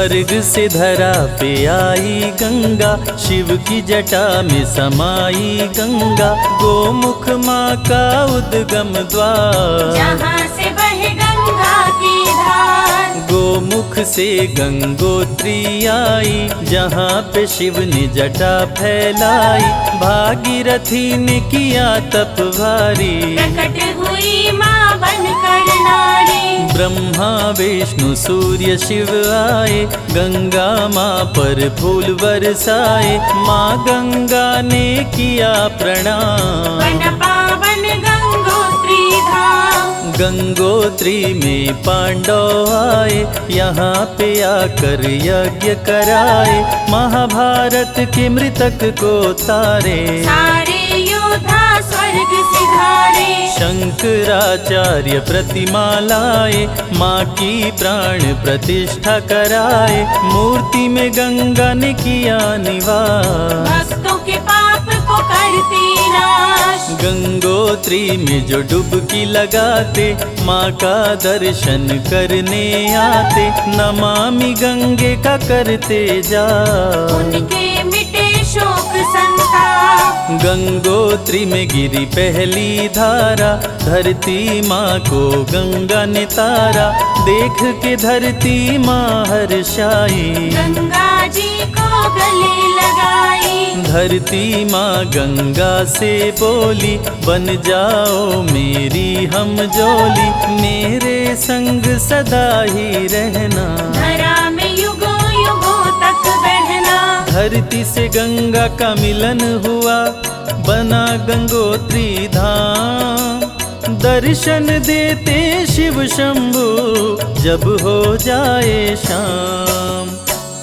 स्वर्ग से धरा पे आई गंगा, शिव की जटा में समाई गंगा। गोमुख माँ का उद्गम द्वार, जहाँ से बहे गंगा की धार। गोमुख से गंगोत्री आई, जहाँ पे शिव ने जटा फैलाई। भागीरथी ने किया तप भारी, प्रकट हुई माँ बनकर नारी। ब्रह्मा विष्णु सूर्य शिव आए, गंगा माँ पर फूल बरसाए। माँ गंगा ने किया प्रणाम, बन पावन गंगोत्री धाम। गंगोत्री में पांडव आए, यहाँ पे आकर यज्ञ कराए। महाभारत के मृतक को तारे, सारे योद्धा स्वर्ग सिधारे। शंकराचार्य प्रतिमा लाए, माँ की प्राण प्रतिष्ठा कराए। मूर्ति में गंगा ने किया निवास, भक्तों के पाप को करती नाश। गंगोत्री में जो डुबकी लगाते, माँ का दर्शन करने आते। नमामि गंगे का करते जा, उनके मिटे शोक संताप। गंगोत्री में गिरी पहली धारा, धरती माँ को गंगा ने तारा। देख के धरती माँ हर्षाई, गंगा जी को गले लगाई। धरती माँ गंगा से बोली, बन जाओ मेरी हम जोली। मेरे संग सदा ही रहना, धरा में युगों युगों तक बहना। धरती से गंगा का मिलन हुआ, बना गंगोत्री धाम। दर्शन देते शिव शंभु, जब हो जाए शाम।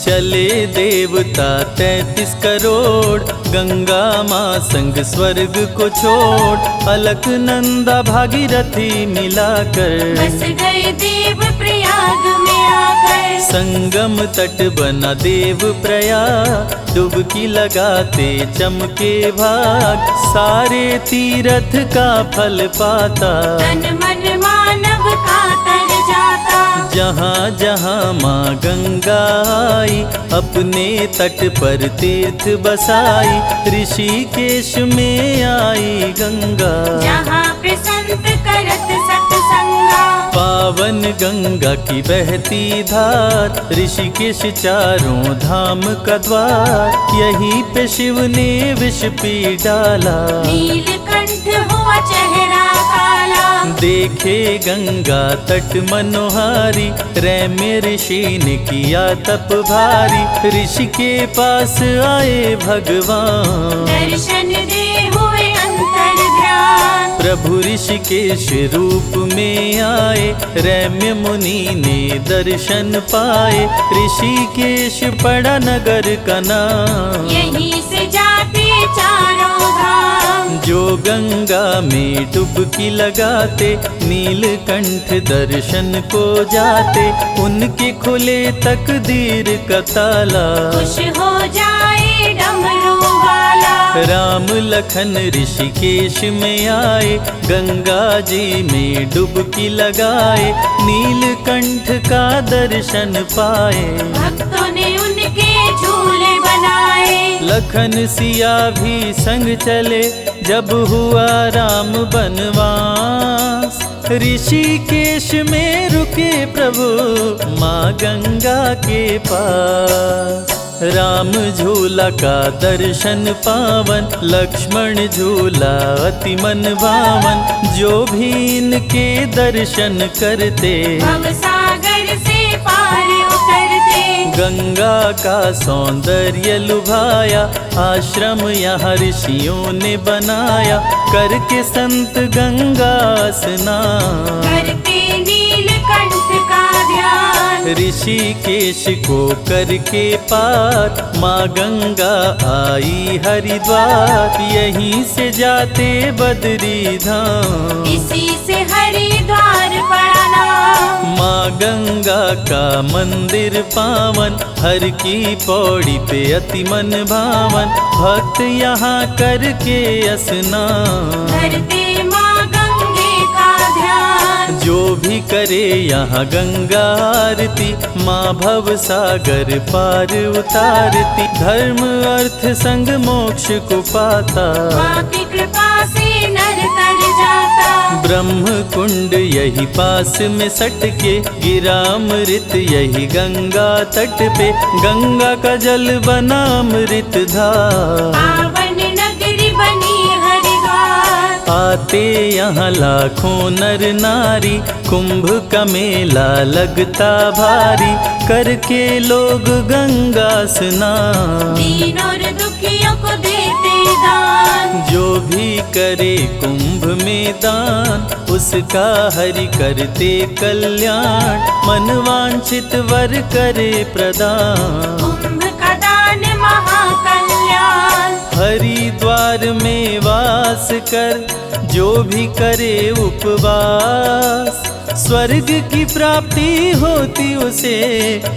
चले देवता 33 करोड़, गंगा माँ संग स्वर्ग को छोड़। अलकनंदा भागीरथी मिलाकर, बस गए देव प्रयाग में आकर। संगम तट बना देव प्रयाग, डुबकी लगाते चमके भाग। सारे तीर्थ का फल पाता, तन मन मानव का तर जाता। जहाँ जहाँ माँ गंगा आई, अपने तट पर तीर्थ बसाई। ऋषिकेश में आई गंगा, जहाँ पे संत करत सत्संगा। पावन गंगा की बहती धार, ऋषिकेश चारों धाम का द्वार। यहीं पे शिव ने विष पी डाला, नीलकंठ हुआ चेहरा काला। देखे गंगा तट मनोहारी, रैम्य ऋषि ने किया तप भारी। ऋषि के पास आए भगवान, दर्शन दे हुए अंतर ध्यान। प्रभु ऋषिकेश रूप में आए, रैम्य मुनि ने दर्शन पाए। ऋषिकेश पड़ा नगर का नाम, यहीं से जाते चारों धाम। जो गंगा में डुबकी लगाते, नीलकंठ दर्शन को जाते। उनके खुले तकदीर का ताला, खुश हो जाए डमरू वाला। राम लखन ऋषिकेश में आए, गंगा जी में डुबकी लगाए। नीलकंठ का दर्शन पाए, भक्तों ने उनके झूले बनाए। लखन सिया भी संग चले, जब हुआ राम बनवास। ऋषिकेश में रुके प्रभु, माँ गंगा के पास। राम झूला का दर्शन पावन, लक्ष्मण झूला अति मन भावन। जो भी इनके दर्शन करते, भवसागर से पार उतरते। गंगा का सौंदर्य लुभाया, आश्रम यहाँ ऋषियों ने बनाया। करके संत गंगा स्नान, करते नीलकंठ का ध्यान। ऋषिकेश को करके पार, माँ गंगा आई हरिद्वार। यहीं से जाते बद्री धाम, इसी से हरिद्वार पड़ा नाम। माँ गंगा का मंदिर पावन, हर की पौड़ी पे अति मन भावन। भक्त यहाँ करके स्नान, करते माँ गंगे का ध्यान। जो भी करे यहाँ गंगा आरती, माँ भव सागर पार उतारती। धर्म अर्थ संग मोक्ष को पाता, माँ की कृपा से नर तर जाता। ब्रह्म कुंड यही पास में सटके, गिरा अमृत यही गंगा तट पे। गंगा का जल बना अमृत धार, पावन नगरी बनी हरिद्वार। आते यहाँ लाखों नर नारी, कुंभ का मेला लगता भारी। करके लोग गंगा स्नान, दीन और दुखियों को देते दान। जो भी करे कुंभ में दान, उसका हरि करते कल्याण। मन वांछित वर करे प्रदान, कुंभ का दान महाकल्याण। हरिद्वार में वास कर जो भी करे उपवास, स्वर्ग की प्राप्ति होती उसे,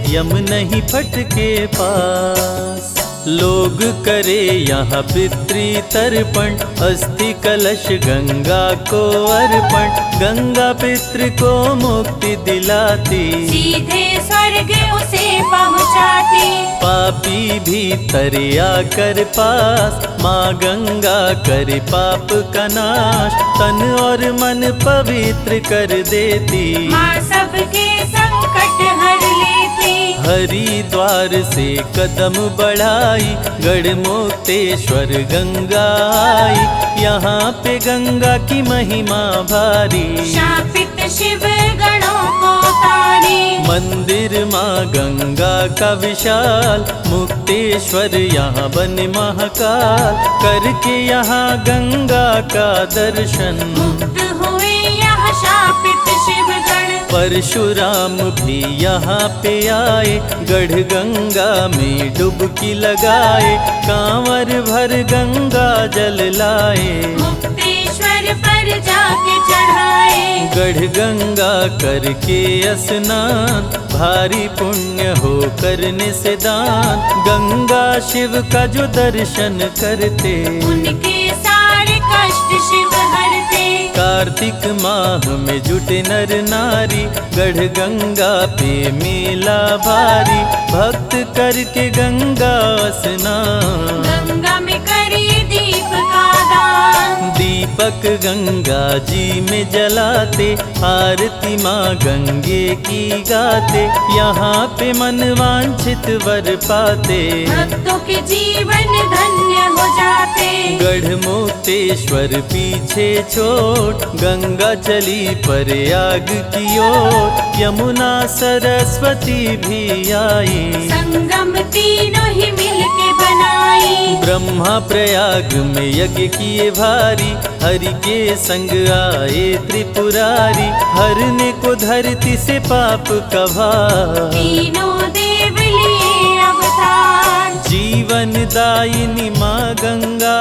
यम नहीं फटके पास। लोग करे यहाँ पितृ तर्पण, अस्थि कलश गंगा को अर्पण। गंगा पितृ को मुक्ति दिलाती, सीधे स्वर्ग उसे पहुँचाती। पापी भी तरे आकर पास, माँ गंगा करे पाप का नाश। तन और मन पवित्र कर देती, माँ सबके संकट हर लेती। हरिद्वार से कदम बढ़ाई, गढ़मुक्तेश्वर गंगा आई। यहाँ पे गंगा की महिमा भारी, शापित शिव गणों को तारी। मंदिर माँ गंगा का विशाल, मुक्तेश्वर यहाँ बने महाकाल। करके यहाँ गंगा का दर्शन, मुक्त हुए यहाँ शापित शिव गण। परशुराम भी यहाँ पे आए, गढ़ गंगा में डुबकी लगाए। कांवर भर गंगा जल लाए, मुक्तेश्वर पर जाके चढ़ाए। गढ़ गंगा करके स्नान, भारी पुण्य हो करने से दान। गंगा शिव का जो दर्शन करते, उनके सारे कष्ट शिव हरते। कार्तिक माह में जुटे नर नारी, गढ़ गंगा पे मेला भारी। भक्त करके गंगा स्नान, गंगा में करिए दीप का दान। दीपक गंगा जी में जलाते, आरती माँ गंगे की गाते। यहाँ पे मन वांछित वर पाते, भक्तों के जीवन धन्य हो जाते। गढ़मुक्तेश्वर पीछे छोड़, गंगा चली प्रयाग की ओर। यमुना सरस्वती भी आई, संगम तीनों ही मिलके बनाई। ब्रह्मा प्रयाग में यज्ञ किए भारी, हरि के संग आए त्रिपुरारी। हरने को धरती से पाप का भार, तीनों देव लिए अवतार। जीवन दायिनी माँ गंगा,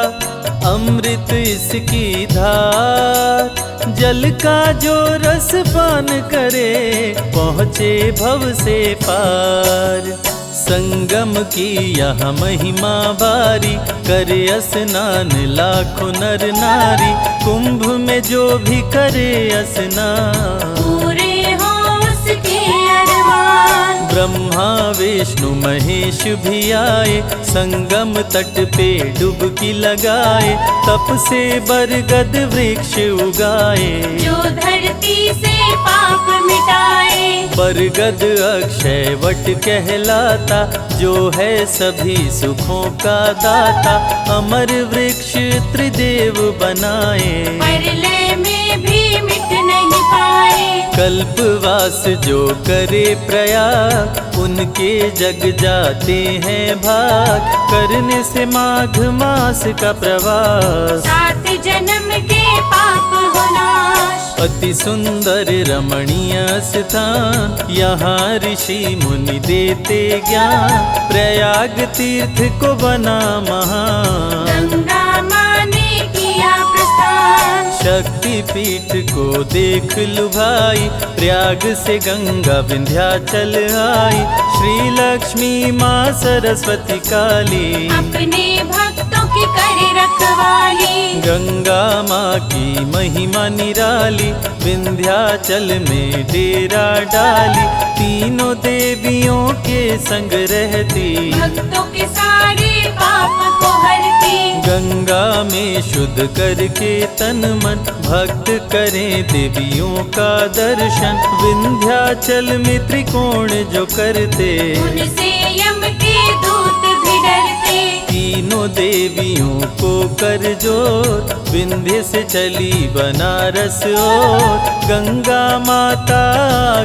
अमृत इसकी धार। जल का जो रस पान करे, पहुँचे भव से पार। संगम की यह महिमा भारी, करे स्नान लाखों नर नारी। कुंभ में जो भी करे स्नान, पूरे हो उसके अरमान। ब्रह्मा विष्णु महेश भी आए, संगम तट पे डुबकी लगाए। तप से बरगद वृक्ष उगाए, जो धरती से पाप मिटाए। बरगद अक्षय वट कहलाता, जो है सभी सुखों का दाता। अमर वृक्ष त्रिदेव बनाए, प्रलय में भी मिट नहीं पाए। कल्पवास जो करे प्रयाग, उनके जग जाते हैं भाग। करने से माघ मास का प्रवास, 7 जन्म के पाप हो नाश। अति सुंदर रमणीय स्थान, यहाँ ऋषि मुनि देते ज्ञान। प्रयाग तीर्थ को बना महान, गंगा माँ ने किया प्रस्थान। शक्ति पीठ को देख लुभाई, प्रयाग से गंगा विंध्याचल आई। श्री लक्ष्मी माँ सरस्वती काली, अपने भक्तों की करे रखवाली। गंगा माँ की महिमा निराली, विंध्याचल में डेरा डाली, तीनों देवियों के संग रहती, भक्तों के सारे पाप को हरती। गंगा में शुद्ध करके तन मन, भक्त करें देवियों का दर्शन, विंध्याचल में त्रिकोण जो करते, उनसे यम के दूत भी डरते। तीनों देवियों को कर जोर, विंध्य से चली बनारस ओर, गंगा माता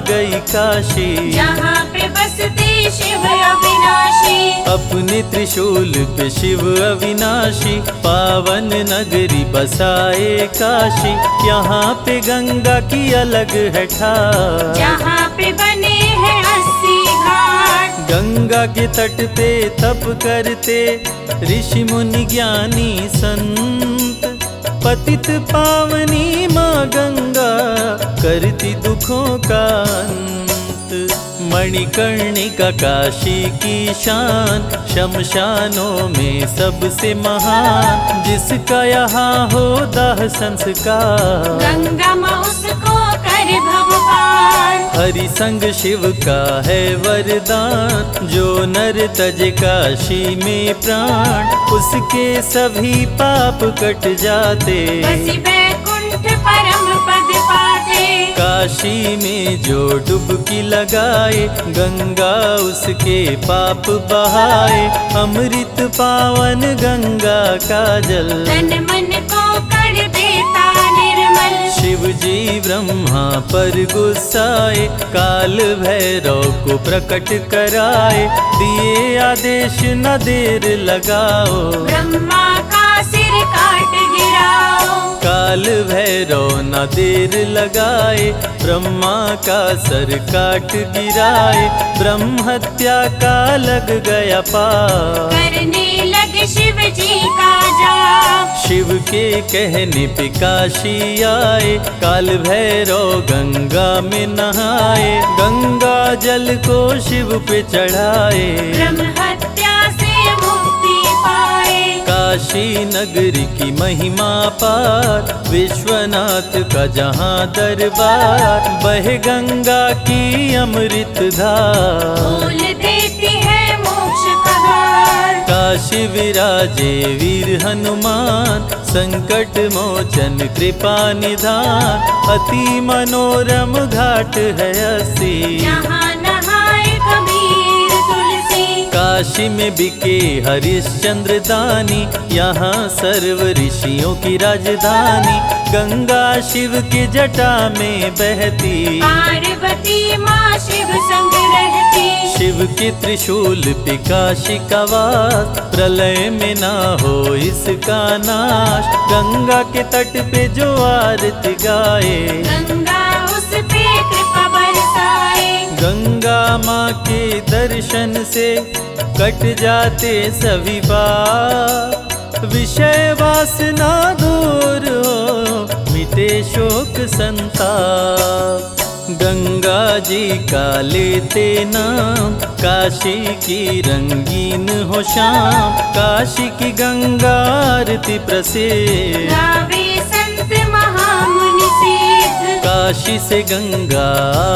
गई काशी, जहाँ पे बसते शिव अविनाशी। अपने त्रिशूल पे शिव अविनाशी, पावन नगरी बसाए काशी, यहाँ पे गंगा की अलग है ठार, जहाँ पे बने हैं 80 घाट। गंगा के तट पे तप करते ऋषि मुनि ज्ञानी संत, पतित पावनी माँ गंगा करती दुखों का अंत। मणिकर्णिका काशी की शान, शमशानों में सबसे महान, जिसका यहाँ होता है संस्कार, गंगा माँ उसको करे भगवान। हरि संग शिव का है वरदान, जो नर तज काशी में प्राण, उसके सभी पाप कट जाते, बसी बैकुंठ परम पद पाते। काशी में जो डुबकी लगाए, गंगा उसके पाप बहाए, अमृत पावन गंगा का जल, तन मन को कर देता निर्मल। शिव जी ब्रह्मा पर गुस्साए, काल भैरव को प्रकट कराए, दिए आदेश न देर लगाओ, ब्रह्मा का सिर काट गिराओ। काल भैरव न देर लगाए, ब्रह्मा का सर काट गिराए, ब्रह्म हत्या का लग गया पाप, करने लगे शिव जी का जाप। शिव के कहने पे काशी आए, काल भैरव गंगा में नहाए, गंगा जल को शिव पे चढ़ाए, ब्रह्म हत्या से मुक्ति पाए। काशी नगरी की महिमा पार, विश्वनाथ का जहाँ दरबार, बहे गंगा की अमृत धार, खोल देती है मोक्ष का द्वार। काशी विराजे वीर हनुमान, संकट मोचन कृपा निधान, अति मनोरम घाट है 80, जहाँ नहाए कबीर तुलसी। काशी में बिके हरिश्चंद्र दानी, यहाँ सर्व ऋषियों की राजधानी, गंगा शिव की जटा में बहती, पार्वती माँ शिव संग रहती। शिव के त्रिशूल पे काशी का वास, प्रलय में ना हो इसका नाश, गंगा के तट पे जो आरती गाए, गंगा उस पे कृपा बरसाए। गंगा माँ के दर्शन से कट जाते सभी पाप, विषय वासना दूर हो, मिटे शोक संताप, गंगा जी का लेते नाम, काशी की रंगीन हो शाम, काशी की गंगा आरती प्रसिद्ध, गावे संत महामुनि सिद्ध। काशी से गंगा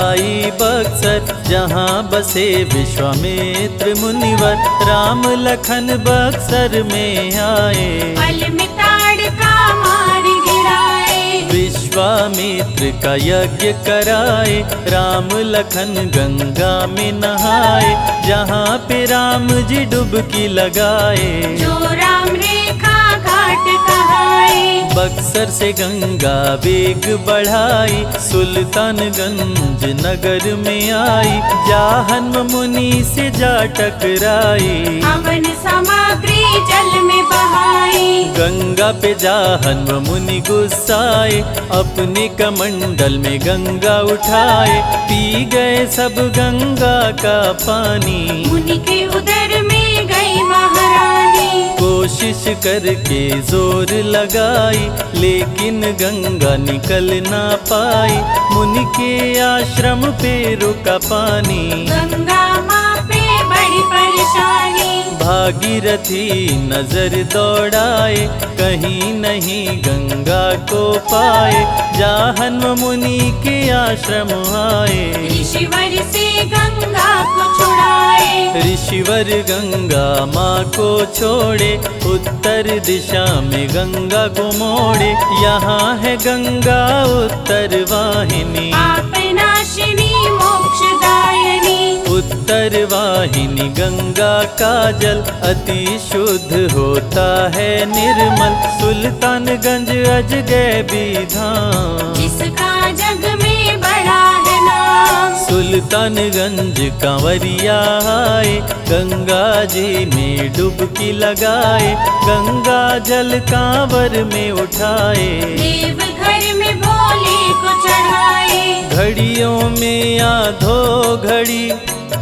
आई बक्सर, जहाँ बसे विश्वामित्र मुनिवर, राम लखन बक्सर में आए, पल में ताड़ का मार गिराए। विश्वामित्र का यज्ञ कराए, राम लखन गंगा में नहाए, जहाँ पे राम जी डुबकी लगाए, जो राम रेखा घाट कहाए। बक्सर से गंगा वेग बढ़ाई, सुल्तानगंज नगर में आई, जाहन्म मुनि से जा टकराई, हवन सामग्री जल में बहाई। गंगा पे जाहन्म मुनि गुस्साए, अपने कमंडल में गंगा उठाए, पी गए सब गंगा का पानी, मुनि के उदर में गई महारानी। कोशिश करके जोर लगाई, लेकिन गंगा निकल ना पाई, मुनि के आश्रम पे रुका पानी, गंगा माँ पे बड़ी परेशानी। भागीरथी नजर दौड़ाए, कहीं नहीं गंगा को पाए, जाहन्व मुनि के आश्रम आए। ऋषिवर से गंगा को छुड़ाए, ऋषिवर गंगा माँ को छोड़े, उत्तर दिशा में गंगा को मोड़े। यहाँ है गंगा उत्तर वाहिनी, पाप नाशिनी मोक्षदायिनी। उत्तर वाहिनी गंगा का जल अति शुद्ध होता है निर्मल। सुल्तानगंज अजगैबी धाम, जिसका जग में बड़ा है नाम। सुल्तानगंज कांवरिया आए, गंगा जी में डुबकी लगाए, गंगा जल कांवर में उठाए। देव घर में भोले को चढ़ाए, घड़ियों में आधो घड़ी,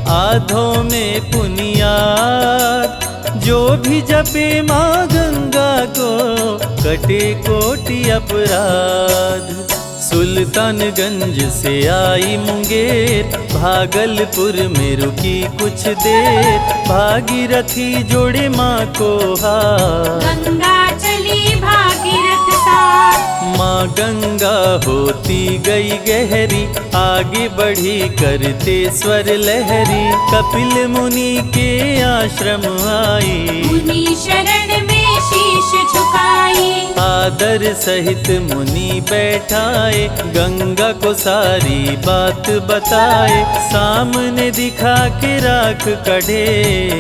आधों में पुनियाद। जो भी जपे माँ गंगा को, कटे कोटि अपराध। सुल्तानगंज से आई मुंगेर, भागलपुर में रुकी कुछ देर। भागीरथी जोड़े माँ को हाथ, गंगा चली भागीरथ साथ। माँ गंगा होती गई गहरी, आगे बढ़ी करते स्वर लहरी। कपिल मुनि के आश्रम आई, मुनि शरण में शीश झुकाई। आदर सहित मुनि बैठाए, गंगा को सारी बात बताए। सामने दिखा के राख कढ़े,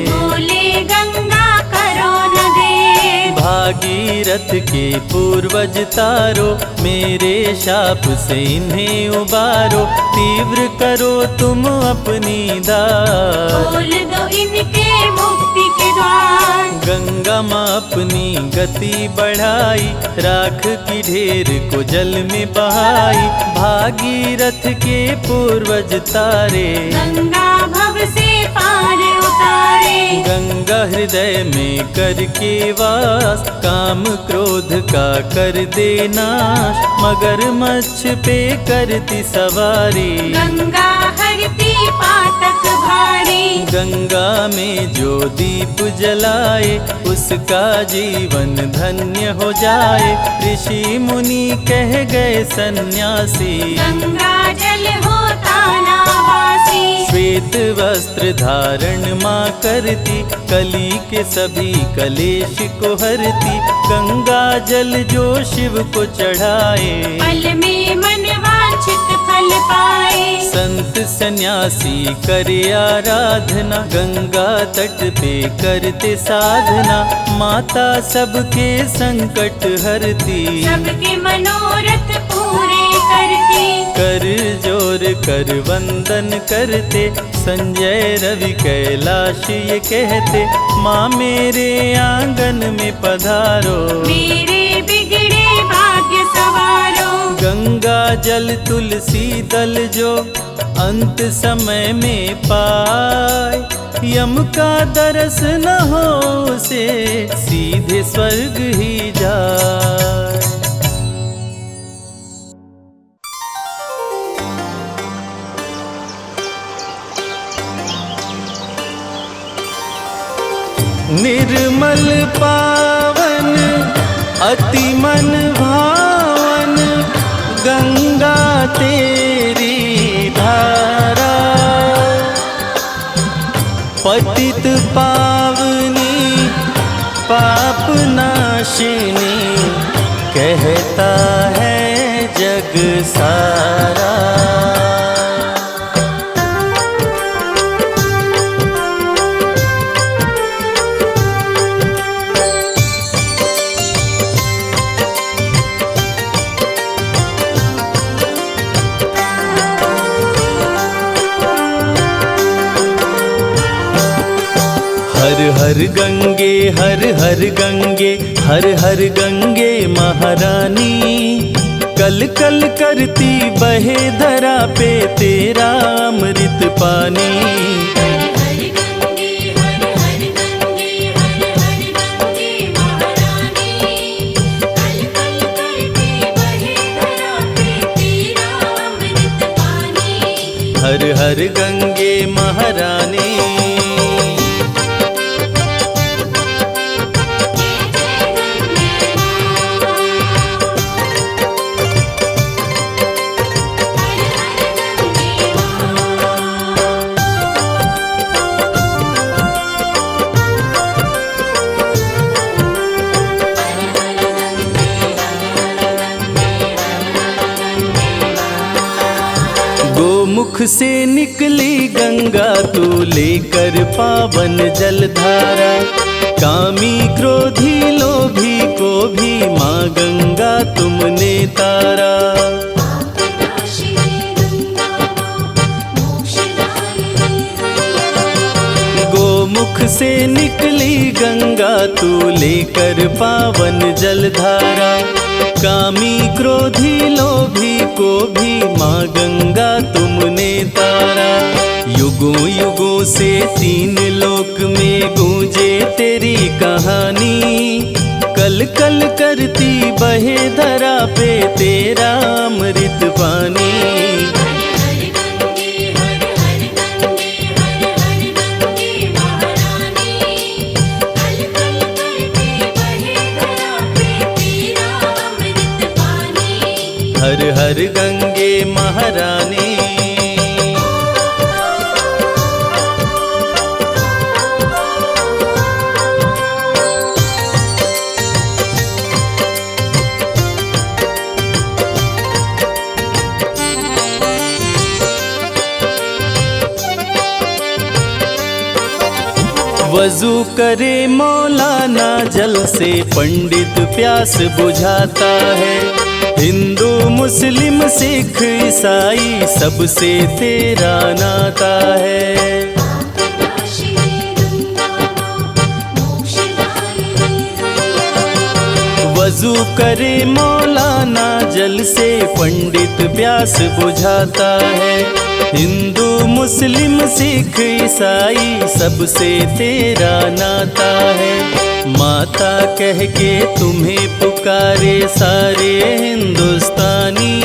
बोले गंगा करो न दे। भागीरथ के पूर्वज तारो, मेरे शाप से इन्हें उबारो। तीव्र करो तुम अपनी दात, खोल दो इनके मुक्ति के द्वार। गंगा माँ अपनी गति बढ़ाई, राख की ढेर को जल में बहाई। भागीरथ के पूर्वज तारे, गंगा भव से पार उतारे। गंगा हृदय में करके वास, काम क्रोध का कर दे नाश। मगरमच्छ पे करती सवारी, गंगा हरती पातक भारी। गंगा में जो दीप जलाए, उसका जीवन धन्य हो जाए। ऋषि मुनि कह गए सन्यासी, गंगा जल होता नावासी। श्वेत वस्त्र धारण माँ करती, कली के सभी कलेश को हरती। गंगा जल जो शिव को चढ़ाए, पल में मन वांछित फल पाए। संत सन्यासी करे आराधना, गंगा तट पे करते साधना। माता सबके संकट हरती, सबके मनोरथ पूरे करती। कर जोर कर वंदन करते, संजय रवि कैलाश ये कहते। माँ मेरे आंगन में पधारो, मेरे बिगड़े भाग्य सवारो। गंगा जल तुलसी दल जो अंत समय में पाए। यम का दरस न हो उसे, सीधे स्वर्ग ही जाए। निर्मल पावन अति मन भावन, गंगा तेरी धारा। पतित पावनी पाप नाशिनी, कहता है जग सारा। हर हर गंगे हर हर गंगे, हर हर गंगे महारानी। कल कल करती बहे धरा पे तेरा अमृत पानी। हर हर गंगे हर हर गंगे, हर हर गंगे महारानी। कल कल करती बहे धरा पे तेरा अमृत पानी। हर हर गंगे महारानी। गोमुख से निकली गंगा तू लेकर पावन जलधारा। कामी क्रोधी लोभी को भी माँ गंगा तुमने तारा। गोमुख से निकली गंगा तू लेकर पावन जलधारा। कामी क्रोधी लोभी को भी माँ गंगा तुमने तारा। युगों युगों से तीन लोक में गूंजे तेरी कहानी। कल कल करती बहे धरा पे तेरा अमृत पानी। हर हर गंगे महारानी। वजू करे मौलाना जल से पंडित प्यास बुझाता है। हिंदू मुस्लिम सिख ईसाई सबसे तेरा नाता है। वजू करे मौलाना जल से पंडित प्यास बुझाता है। हिंदू मुस्लिम सिख ईसाई सबसे तेरा नाता है। माता कह के तुम्हें पुकारे सारे हिंदुस्तानी।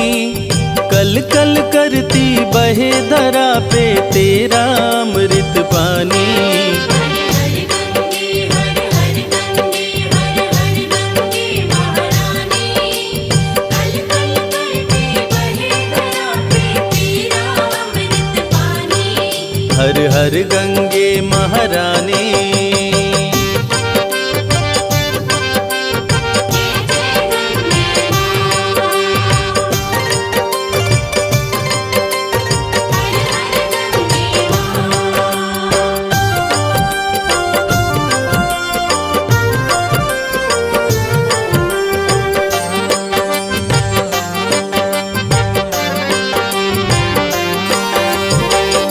कल कल करती बहे धरा पे तेरा अमृत पानी। हर हर गंगे महारानी।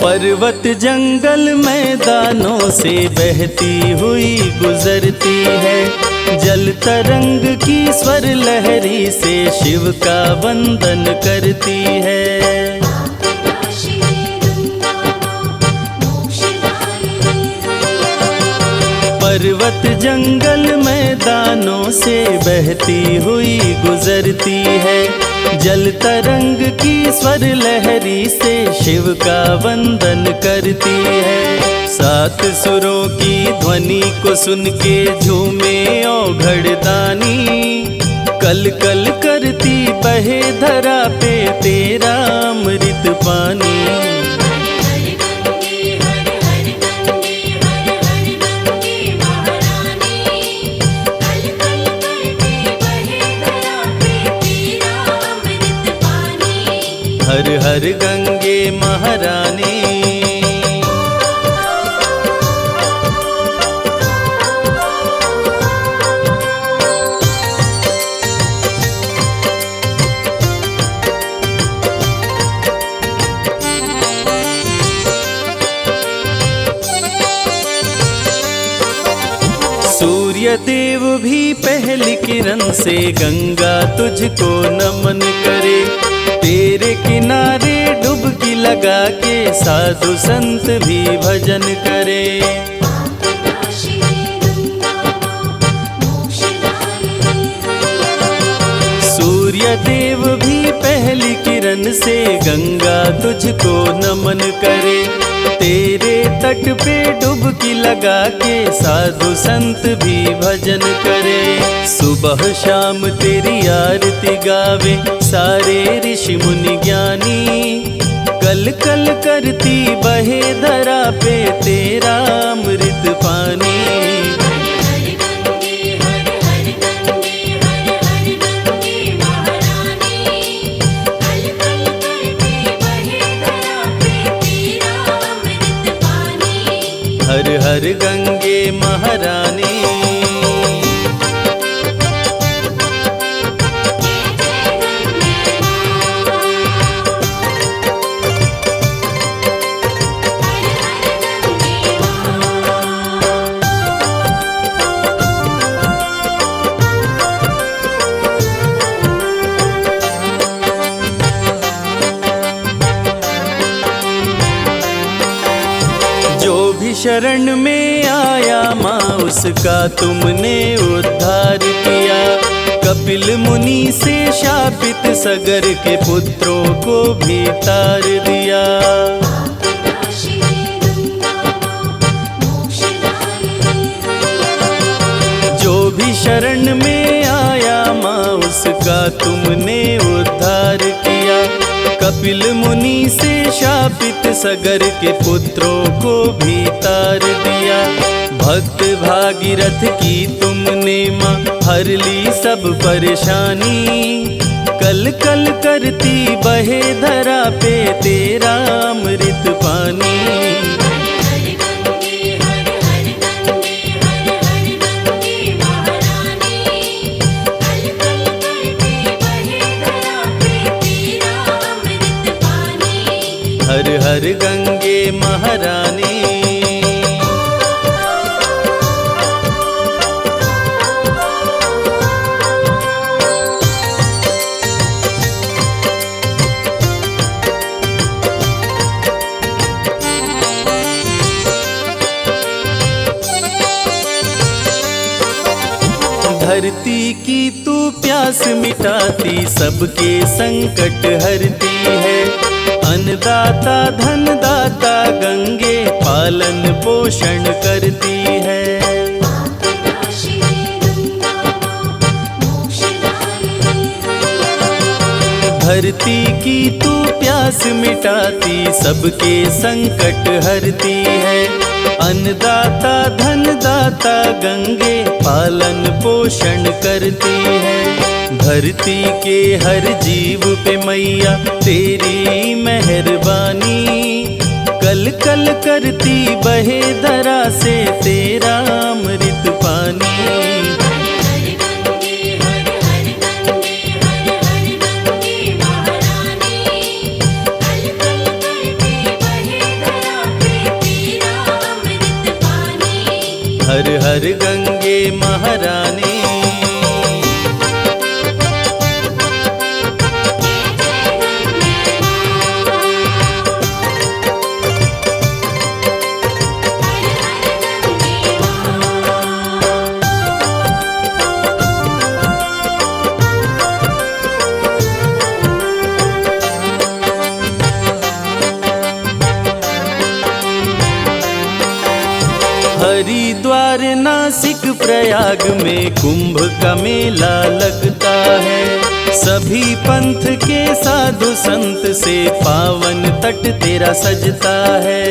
पर्वत जंगल मैदानों से बहती हुई गुजरती है। जल तरंग की स्वर लहरी से शिव का वंदन करती है। पर्वत जंगल मैदानों से बहती हुई गुजरती है। जल तरंग की स्वर लहरी से शिव का वंदन करती है। सात सुरों की ध्वनि को सुन के झूमे औघड़ दानी। कल कल करती बहे धरा पे तेरा अमृत पानी। हर हर गंगे महारानी। सूर्य देव भी पहली किरण से गंगा तुझको नमन करे। तेरे किनारे डुबकी लगा के साधु संत भी भजन करे। सूर्य देव भी पहली किरण से गंगा तुझको नमन करे। तेरे तट पे डुबकी लगा के साधु संत भी भजन करे। सुबह शाम तेरी आरती गावे सारे ऋषि मुनि ज्ञानी। कल कल करती बहे धरा पे तेरा अमृत पानी। शरण में आया माँ उसका तुमने उद्धार किया। कपिल मुनि से शापित सगर के पुत्रों को भी तार दिया। जो भी शरण में आया माँ उसका तुमने उद्धार किया। कपिल मुनि से शापित सगर के पुत्रों को भी तार दिया। भक्त भागीरथ की तुमने माँ हर ली सब परेशानी। कल कल करती बहे धरा पे तेरा अमृत पानी। हर हर गंगे महारानी। धरती की तू प्यास मिटाती सबके संकट हरती है। अन्नदाता धनदाता गंगे पालन पोषण करती है। धरती की तू प्यास मिटाती सबके संकट हरती है। अन्नदाता धनदाता गंगे पालन पोषण करती है। धरती के हर जीव पे मैया तेरी मेहरबानी। कल कल करती बहे धरा से तेरा अमृत पानी। हर हर गंगे महारानी। हरिद्वार नासिक प्रयाग में कुंभ का मेला लगता है। सभी पंथ के साधु संत से पावन तट तेरा सजता है।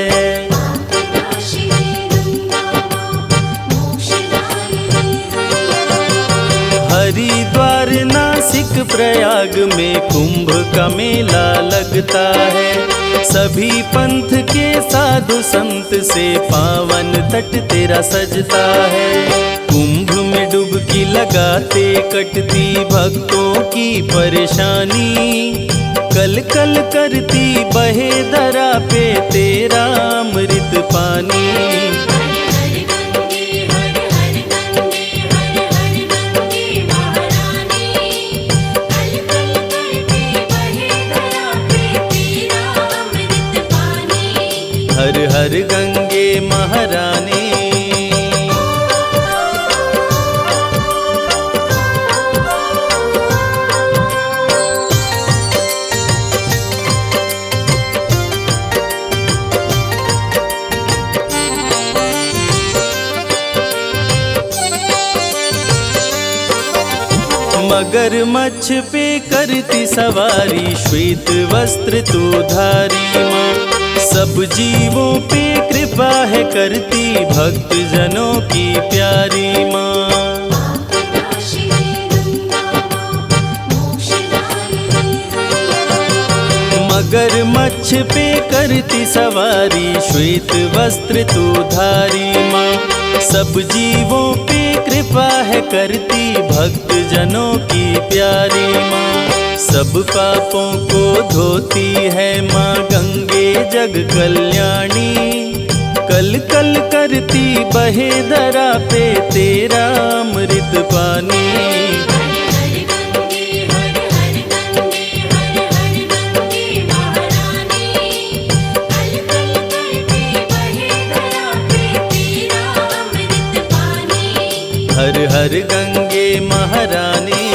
हरिद्वार नासिक प्रयाग में कुंभ का मेला लगता है। सभी पंथ के साधु संत से पावन तट तेरा सजता है। कुंभ में डुबकी लगाते कटती भक्तों की परेशानी। कल कल करती बहे धरा पे तेरा अमृत पानी। हर हर गंगे महारानी। मगरमच्छ पे करती सवारी श्वेत वस्त्र तू धारी माँ। सब जीवों पे कृपा है करती भक्त जनों की प्यारी माँ। मगरमच्छ पे करती सवारी श्वेत वस्त्र तू धारी माँ। सब जीवों पे कृपा है करती भक्त जनों की प्यारी माँ। सब पापों को धोती है माँ गंगे जग कल्याणी। कल कल करती बहे धरा पे तेरा अमृत पानी। हर हर गंगे महारानी।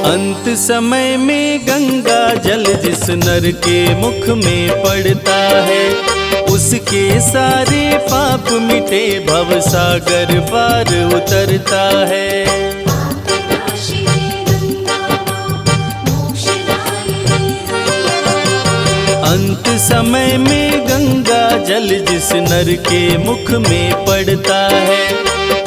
अंत समय में गंगा जल जिस नर के मुख में पड़ता है, उसके सारे पाप मिटे भव सागर पार उतरता है। अंत समय में गंगा जल जिस नर के मुख में पड़ता है,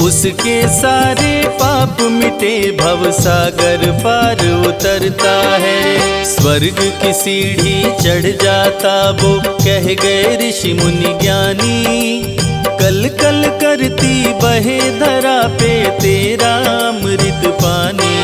उसके सारे पाप मिटे भव सागर पार उतरता है। स्वर्ग की सीढ़ी चढ़ जाता वो कह गए ऋषि मुनि ज्ञानी, कल कल करती बहे धरा पे तेरा अमृत पानी।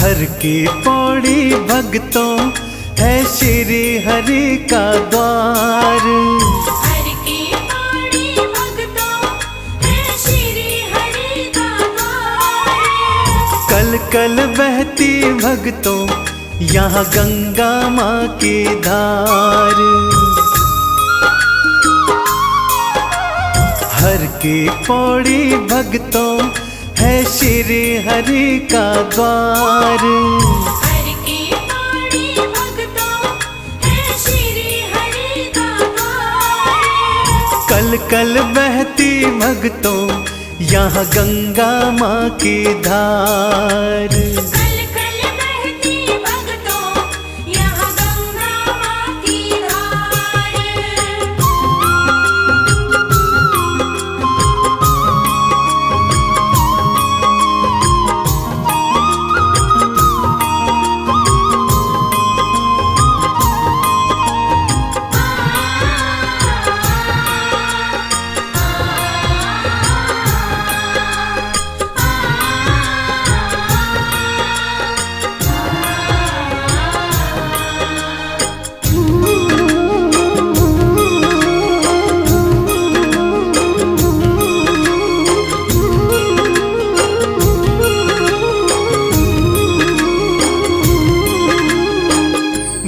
हर की पौड़ी भक्तों है श्री हरि का द्वार। हर की पौड़ी भक्तों है श्री हरि का द्वार। कल कल बहती भक्तों यहाँ गंगा माँ की धार। हर की पौड़ी भक्तों है श्री हरि का द्वार। हर की पौड़ी भक्तों है श्री हरि का द्वार। कल कल बहती भक्तों यहाँ गंगा माँ की धार। कल कल बहती भक्तों यहाँ गंगा माँ की धार।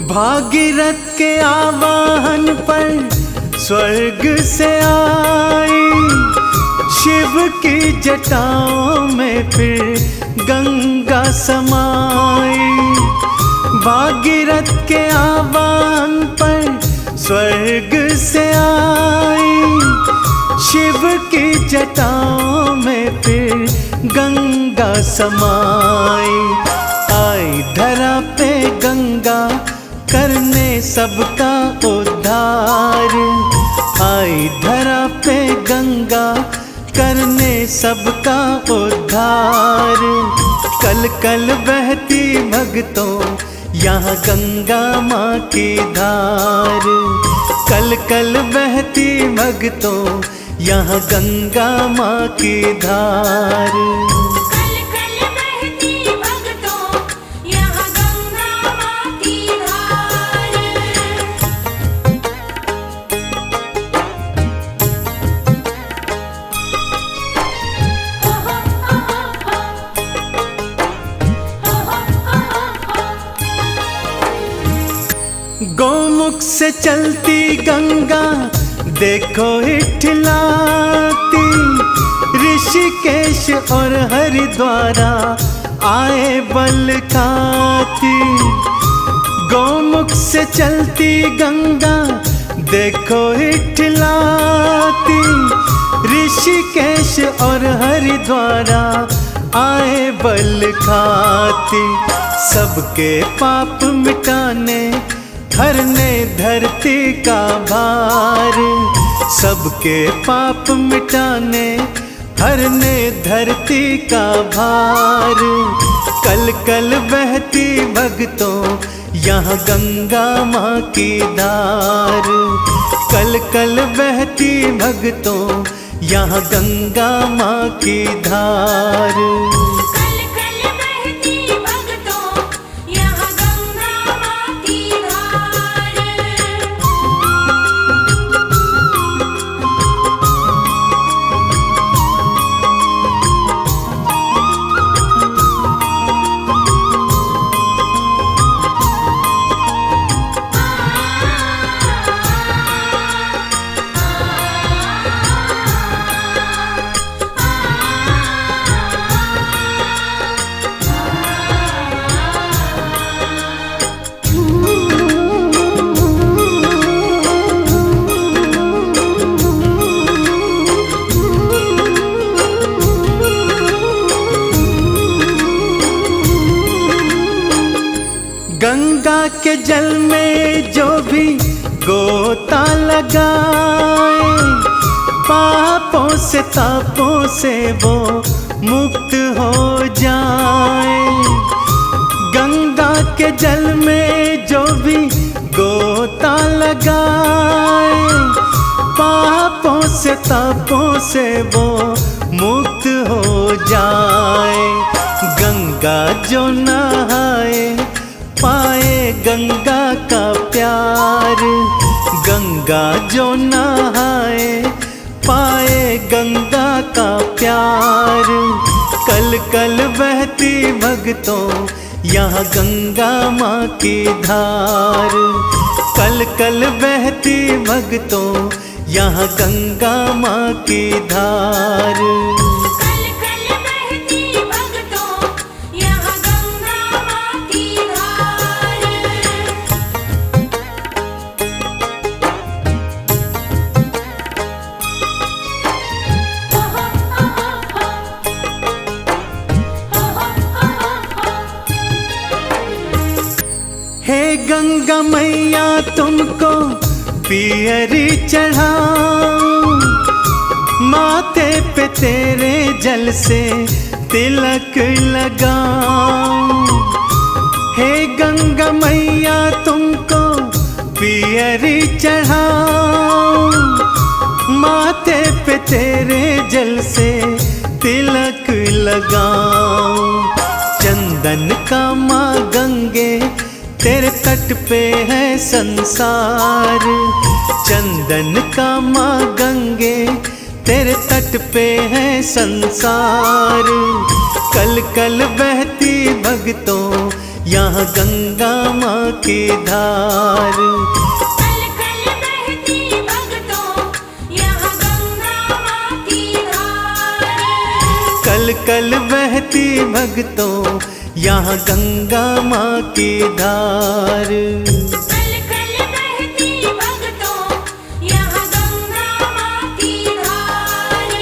भागीरथ के आवाहन पर स्वर्ग से आई, शिव की जटाओं में फिर गंगा समाई। भागीरथ के आह्वान पर स्वर्ग से आई, शिव की जटाओं में फिर गंगा समाई। आई धरा पे गंगा करने सबका उद्धार। आई धरा पे गंगा करने सबका उद्धार। कल कल बहती भक्तों यहाँ गंगा माँ की धार। कल कल बहती भक्तों यहाँ गंगा माँ की धार। कल कल बहती भक्तों यहाँ गंगा माँ की धार। गौमुख से चलती गंगा देखो इठलाती, ऋषिकेश और हरिद्वारा आए बल खाती। गौमुख से चलती गंगा देखो इठलाती, ऋषिकेश और हरिद्वारा आए बल खाती। सबके पाप मिटाने हरने धरती का भार। सबके पाप मिटाने हरने धरती का भार। कल कल बहती भक्तों यहाँ गंगा माँ की धार। कल कल बहती भक्तों यहाँ गंगा माँ की धार। कल कल बहती भक्तों यहाँ गंगा माँ की धार। गंगा के जल में जो भी गोता लगाए, पापों से तापों से वो मुक्त हो जाए। गंगा के जल में जो भी गोता लगाए, पापों से तापों से वो मुक्त हो जाए। गंगा जो नहाए पाए गंगा का प्यार, गंगा जो नहाए पाए गंगा का प्यार। कल कल बहती भक्तों यहाँ गंगा माँ की धार, कल कल बहती भक्तों यहाँ गंगा माँ की धार। कल कल बहती भक्तों यहाँ गंगा माँ की धार। हे गंगा मैया तुमको पियरी चढ़ाऊं, माथे पे तेरे जल से तिलक लगाऊं। हे गंगा मैया तुमको पियरी चढ़ाऊं, माथे पे तेरे जल से तिलक लगाऊं। चंदन का माँ गंगे तेरे तट पे है संसार, चंदन का माँ गंगे तेरे तट पे है संसार। कल कल बहती भक्तों यहाँ गंगा माँ की धार। कल कल बहती भक्तों यहाँ गंगा माँ की धार। कल कल बहती भक्तों यहाँ गंगा माँ की धार। कल कल बहती भक्तों यहाँ गंगा माँ की धार।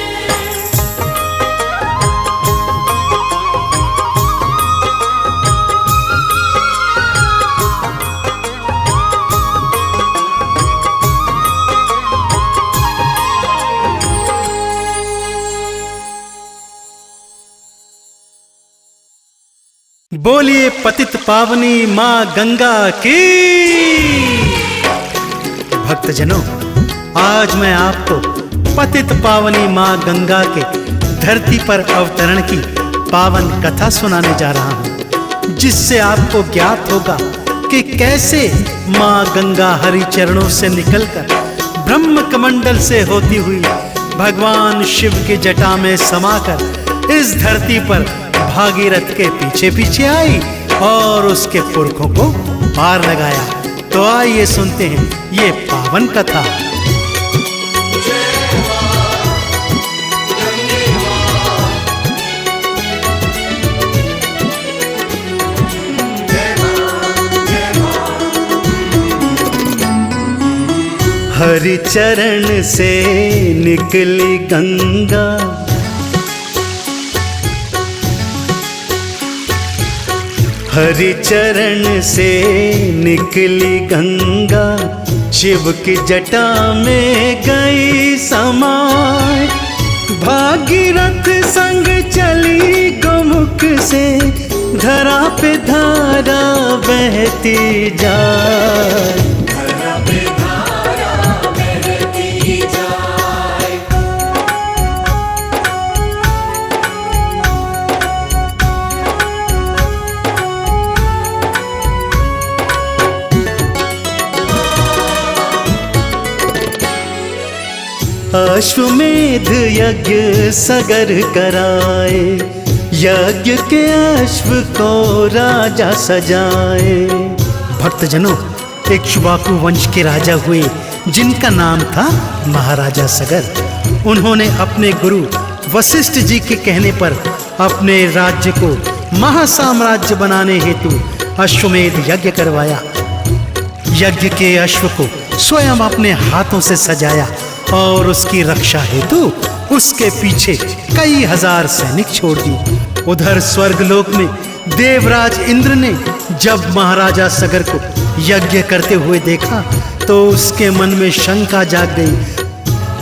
बोलिए पतित पावनी माँ गंगा की। भक्तजनों, आज मैं आपको पतित पावनी माँ गंगा के धरती पर अवतरण की पावन कथा सुनाने जा रहा हूँ, जिससे आपको ज्ञात होगा कि कैसे माँ गंगा हरि चरणों से निकलकर ब्रह्म कमंडल से होती हुई भगवान शिव की जटा में समाकर इस धरती पर भागीरथ के पीछे पीछे आई और उसके पुरखों को पार लगाया। तो आइए सुनते हैं ये पावन कथा। हरि चरण से निकली गंगा, हरि चरण से निकली गंगा, शिव की जटा में गई समाए। भागीरथ संग चली गोमुख से, धरा पे धारा बहती जाए। अश्वमेध यज्ञ सगर कराए, यज्ञ के अश्व को राजा सजाए। भक्तजनों, इक्ष्वाकु वंश के राजा हुए जिनका नाम था महाराजा सगर। उन्होंने अपने गुरु वशिष्ठ जी के कहने पर अपने राज्य को महासाम्राज्य बनाने हेतु अश्वमेध यज्ञ करवाया। यज्ञ के अश्व को स्वयं अपने हाथों से सजाया और उसकी रक्षा हेतु उसके पीछे कई हजार सैनिक छोड़ दी। उधर स्वर्गलोक में देवराज इंद्र ने जब महाराजा सगर को यज्ञ करते हुए देखा तो उसके मन में शंका जाग गई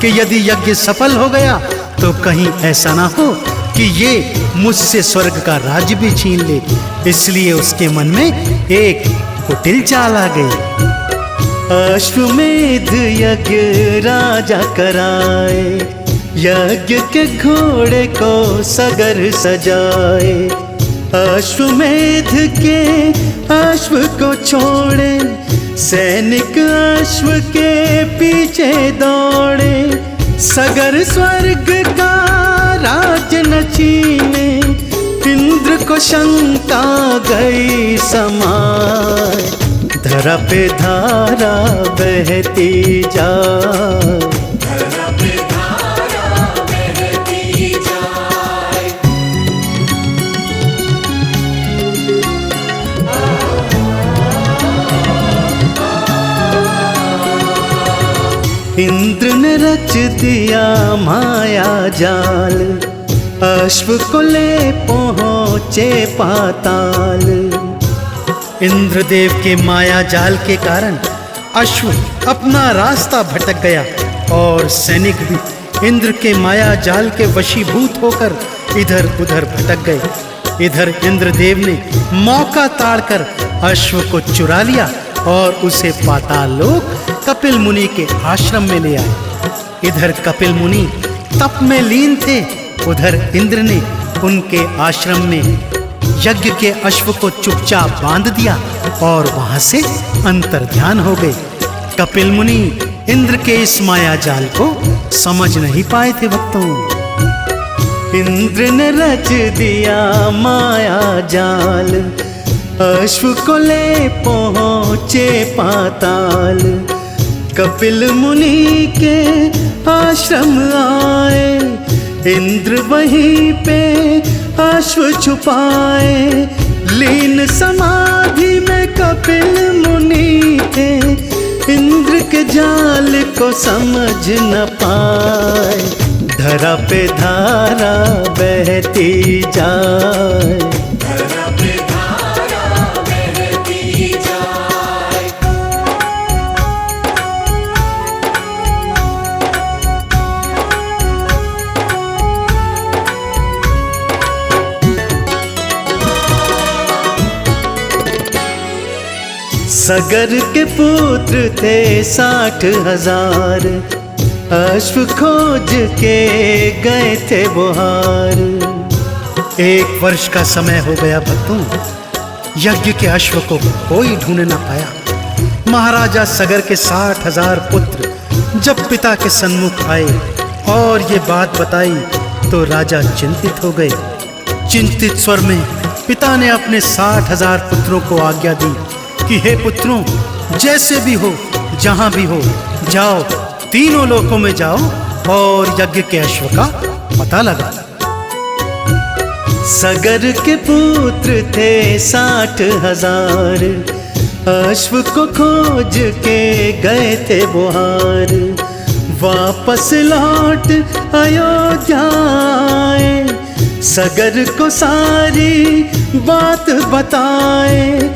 कि यदि यज्ञ सफल हो गया तो कहीं ऐसा ना हो कि ये मुझसे स्वर्ग का राज्य भी छीन ले। इसलिए उसके मन में एक कुटिल चाल आ गई। अश्वमेध यज्ञ राजा कराए, यज्ञ के घोड़े को सगर सजाए। अश्वमेध के अश्व को छोड़े, सैनिक अश्व के पीछे दौड़े। सगर स्वर्ग का राज न छीने, इंद्र को शंका गई समाए। धरा पे धारा बहती जाए, धरा पे धारा बहती जाए। इंद्र ने रच दिया माया जाल, अश्व को ले पहुँचे पाताल। इंद्रदेव के माया जाल के कारण अश्व अपना रास्ता भटक गया और सैनिक भी इंद्र के माया जाल के वशीभूत होकर इधर उधर भटक गए। इधर इंद्रदेव ने मौका ताड़कर अश्व को चुरा लिया और उसे पाताल लोक कपिल मुनि के आश्रम में ले आए। इधर कपिल मुनि तप में लीन थे, उधर इंद्र ने उनके आश्रम में यज्ञ के अश्व को चुपचाप बांध दिया और वहां से अंतर्ध्यान हो गए। कपिल मुनि इंद्र के इस माया जाल को समझ नहीं पाए थे भक्तों। इंद्र ने रच दिया माया जाल, अश्व को ले पहुँचे पाताल। कपिल मुनि के आश्रम आए, इंद्र वहीं पे अश्व छुपाए। लीन समाधि में कपिल मुनि थे, इंद्र के जाल को समझ न पाए। धरा पे धारा बहती जाए, धरा पे धारा बहती जाए। सगर के पुत्र थे 60,000, अश्व खोज के गए थे बुहार। 1 वर्ष का समय हो गया भक्तों, यज्ञ के अश्व को कोई ढूंढ न पाया। महाराजा सगर के 60,000 पुत्र जब पिता के सन्मुख आए और ये बात बताई तो राजा चिंतित हो गए। चिंतित स्वर में पिता ने अपने 60,000 पुत्रों को आज्ञा दी कि हे पुत्रों, जैसे भी हो, जहां भी हो, जाओ, तीनों लोकों में जाओ और यज्ञ के अश्व का पता लगा। सगर के पुत्र थे 60,000, अश्व को खोज के गए थे बुहार। वापस लौट अयोध्या आए, सगर को सारी बात बताए।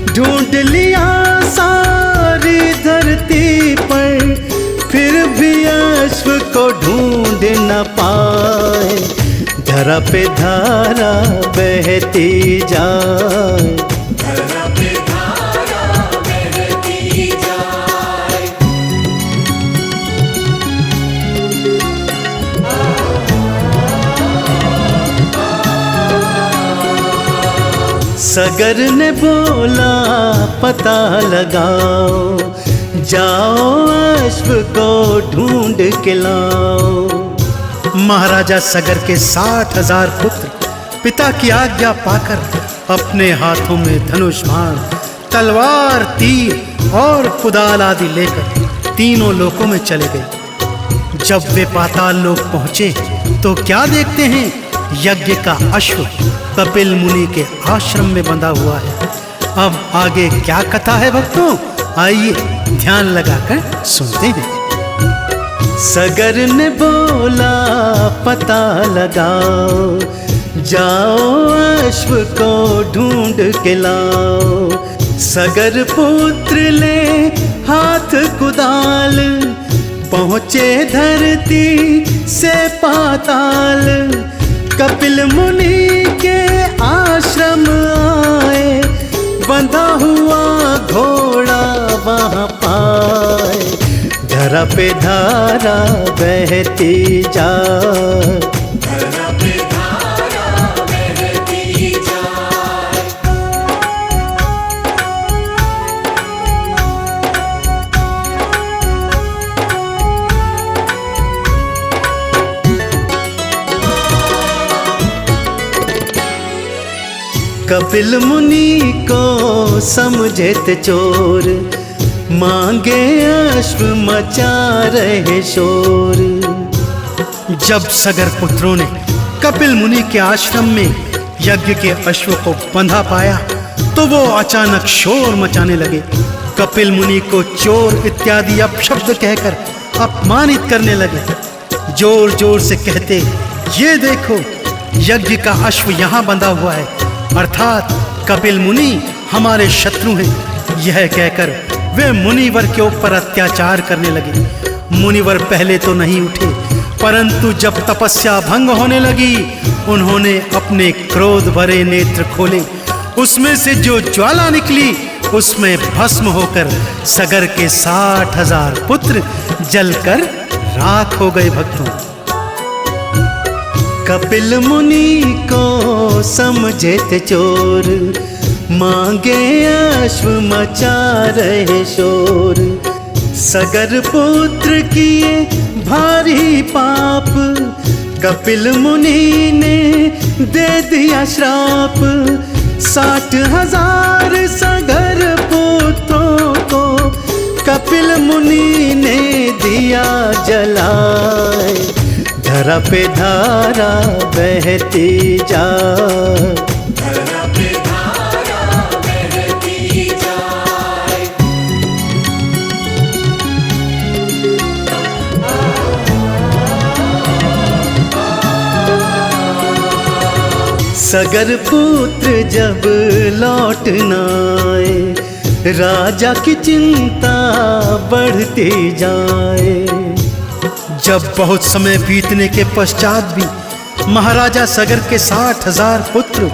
ढूंढ लिया सारी धरती पर, फिर भी अश्व को ढूंढ न पाए। धरा पे धारा बहती जाए, धरा पे धारा बहती जाए। सगर ने बोला पता लगाओ, जाओ अश्व को ढूंढ के लाओ। महाराजा सगर के 60,000 पुत्र पिता की आज्ञा पाकर अपने हाथों में धनुष बाण, तलवार, तीर और कुदाल आदि लेकर तीनों लोकों में चले गए। जब वे पाताल लोक पहुंचे तो क्या देखते हैं, यज्ञ का अश्व कपिल मुनि के आश्रम में बंधा हुआ है। अब आगे क्या कथा है भक्तों, आइए ध्यान लगाकर सुनते हैं। सगर ने बोला पता लगाओ, जाओ अश्व को ढूंढ के लाओ। सगर पुत्र ले हाथ कुदाल, पहुँचे धरती से पाताल। कपिल मुनि के आश्रम आए, बंधा हुआ घोड़ा वहाँ पाए। धरा पे धारा बहती जाए, धरा पे धारा बहती जाए। कपिल मुनि को समझे चोर, मांगे अश्व मचा रहे शोर। जब सगर पुत्रों ने कपिल मुनि के आश्रम में यज्ञ के अश्व को बंधा पाया तो वो अचानक शोर मचाने लगे। कपिल मुनि को चोर इत्यादि अपशब्द कहकर अपमानित करने लगे। जोर जोर से कहते, ये देखो यज्ञ का अश्व यहाँ बंधा हुआ है, अर्थात कपिल मुनि हमारे शत्रु हैं। यह कहकर वे मुनिवर के ऊपर अत्याचार करने लगे। मुनिवर पहले तो नहीं उठे, परंतु जब तपस्या भंग होने लगी उन्होंने अपने क्रोध भरे नेत्र खोले। उसमें से जो ज्वाला निकली उसमें भस्म होकर सगर के 60,000 पुत्र जलकर राख हो गए। भक्तों, कपिल मुनि को समझे चोर, मांगे अश्व मचा रहे शोर। सगर पुत्र किए भारी पाप, कपिल मुनि ने दे दिया श्राप। 60,000 सगर पुत्रों को कपिल मुनि ने दिया जलाए। धरा पे धारा बहती जाए, धरा पे धारा बहती जाए। सगर पुत्र जब लौट न आए, राजा की चिंता बढ़ती जाए। जब बहुत समय बीतने के पश्चात भी महाराजा सगर के 60,000 पुत्र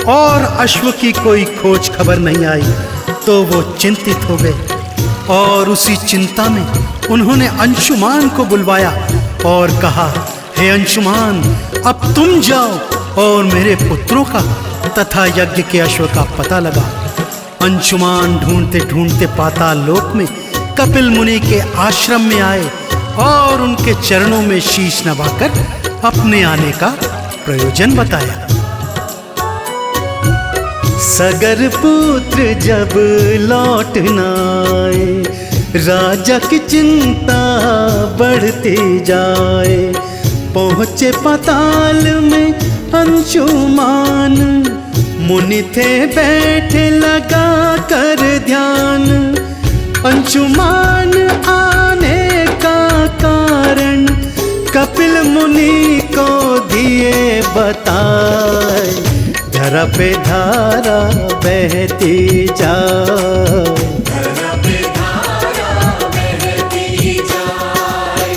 और अश्व की कोई खोज खबर नहीं आई तो वो चिंतित हो गए और उसी चिंता में उन्होंने अंशुमान को बुलवाया और कहा, हे अंशुमान, अब तुम जाओ और मेरे पुत्रों का तथा यज्ञ के अश्व का पता लगा। अंशुमान ढूंढते ढूंढते पाताल लोक में कपिल मुनि के आश्रम में आए और उनके चरणों में शीश नवाकर अपने आने का प्रयोजन बताया। सगर पुत्र जब लौट न आए, राजा की चिंता बढ़ती जाए। पहुँचे पाताल में अंशुमान, मुनि थे बैठे लगा कर ध्यान। अंशुमान आने का कारण कपिल मुनि को दिए बताए। धरा पे धारा बहती जाए, धरा पे धारा बहती जाए।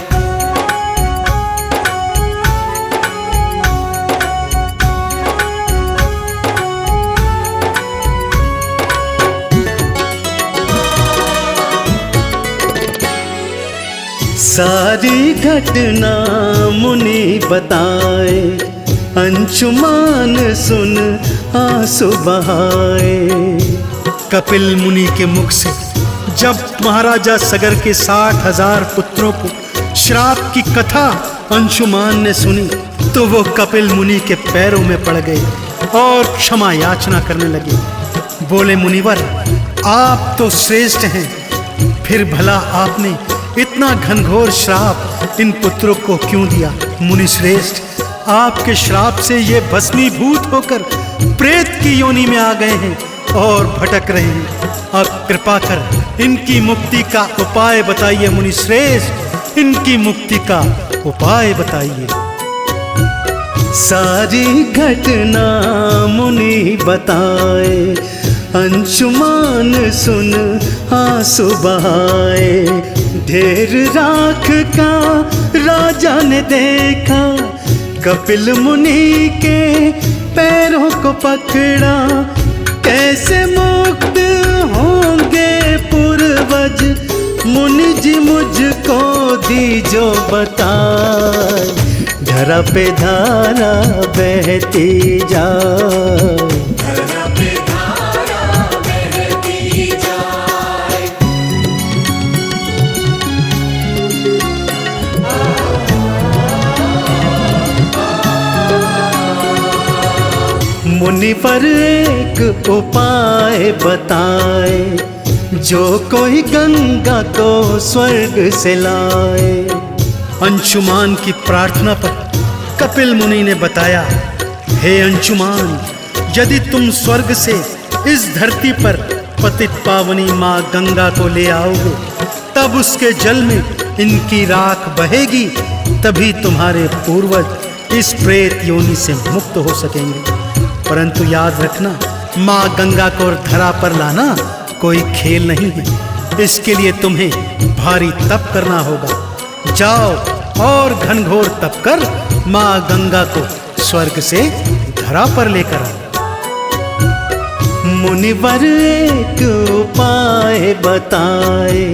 सारी घटना मुनि बताए, अंशुमान सुन आंसू बहाए। कपिल मुनि के मुख से जब महाराजा सगर के 60,000 पुत्रों को श्राप की कथा अंशुमान ने सुनी तो वो कपिल मुनि के पैरों में पड़ गए और क्षमा याचना करने लगे। बोले, मुनिवर, आप तो श्रेष्ठ हैं, फिर भला आपने इतना घनघोर श्राप इन पुत्रों को क्यों दिया? मुनि श्रेष्ठ, आपके श्राप से ये भस्मीभूत होकर प्रेत की योनि में आ गए हैं और भटक रहे हैं। अब कृपा कर इनकी मुक्ति का उपाय बताइए। मुनि श्रेष्ठ, इनकी मुक्ति का उपाय बताइए। सारी घटना मुनि बताए, अंशुमान सुन आंसू बहाए। ढेर राख का राजा ने देखा, कपिल मुनि के पैरों को पकड़ा। कैसे मुक्त होंगे पूर्वज, मुनि जी मुझको दीजो बताए। धरा पे धारा बहती जाए, धरा पे धारा बहती जाए। मुनिवर एक उपाय बताए, जो कोई गंगा को स्वर्ग से लाए। अंशुमान की प्रार्थना पर कपिल मुनि ने बताया, हे अंशुमान, यदि तुम स्वर्ग से इस धरती पर पतित पावनी माँ गंगा को ले आओगे, तब उसके जल में इनकी राख बहेगी, तभी तुम्हारे पूर्वज इस प्रेत योनि से मुक्त हो सकेंगे। परंतु याद रखना, माँ गंगा को धरा पर लाना कोई खेल नहीं है। इसके लिए तुम्हें भारी तप करना होगा। जाओ और घनघोर तप कर माँ गंगा को स्वर्ग से धरा पर लेकर आओ। मुनिवर एक उपाय बताए,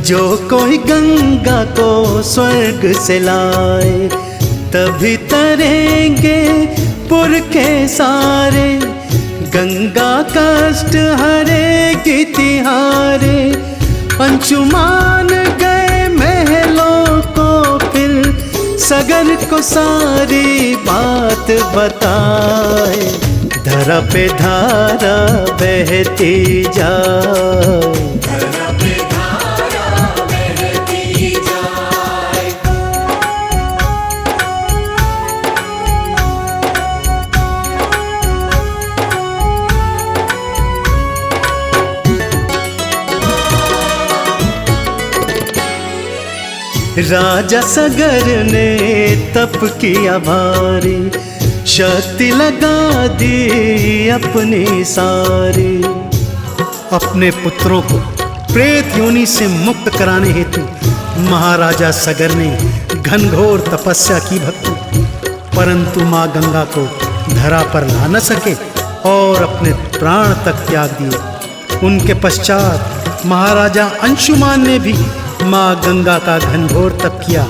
जो कोई गंगा को स्वर्ग से लाए, तभी तरेंगे पुरखे सारे, गंगा कष्ट हरेगी तिहारे। अंशुमान गए महलों को फिर, सगर को सारी बात बताए, धरा पे धारा बहती जाए। धरा पे धारा बहती जाए। राजा सगर ने तप किया भारी, शक्ति लगा दी अपनी सारी। अपने पुत्रों को प्रेत योनि से मुक्त कराने हेतु महाराजा सगर ने घनघोर तपस्या की भक्ति, परंतु माँ गंगा को धरा पर ला न सके और अपने प्राण तक त्याग दिए। उनके पश्चात महाराजा अंशुमान ने भी माँ गंगा का घनघोर तप किया,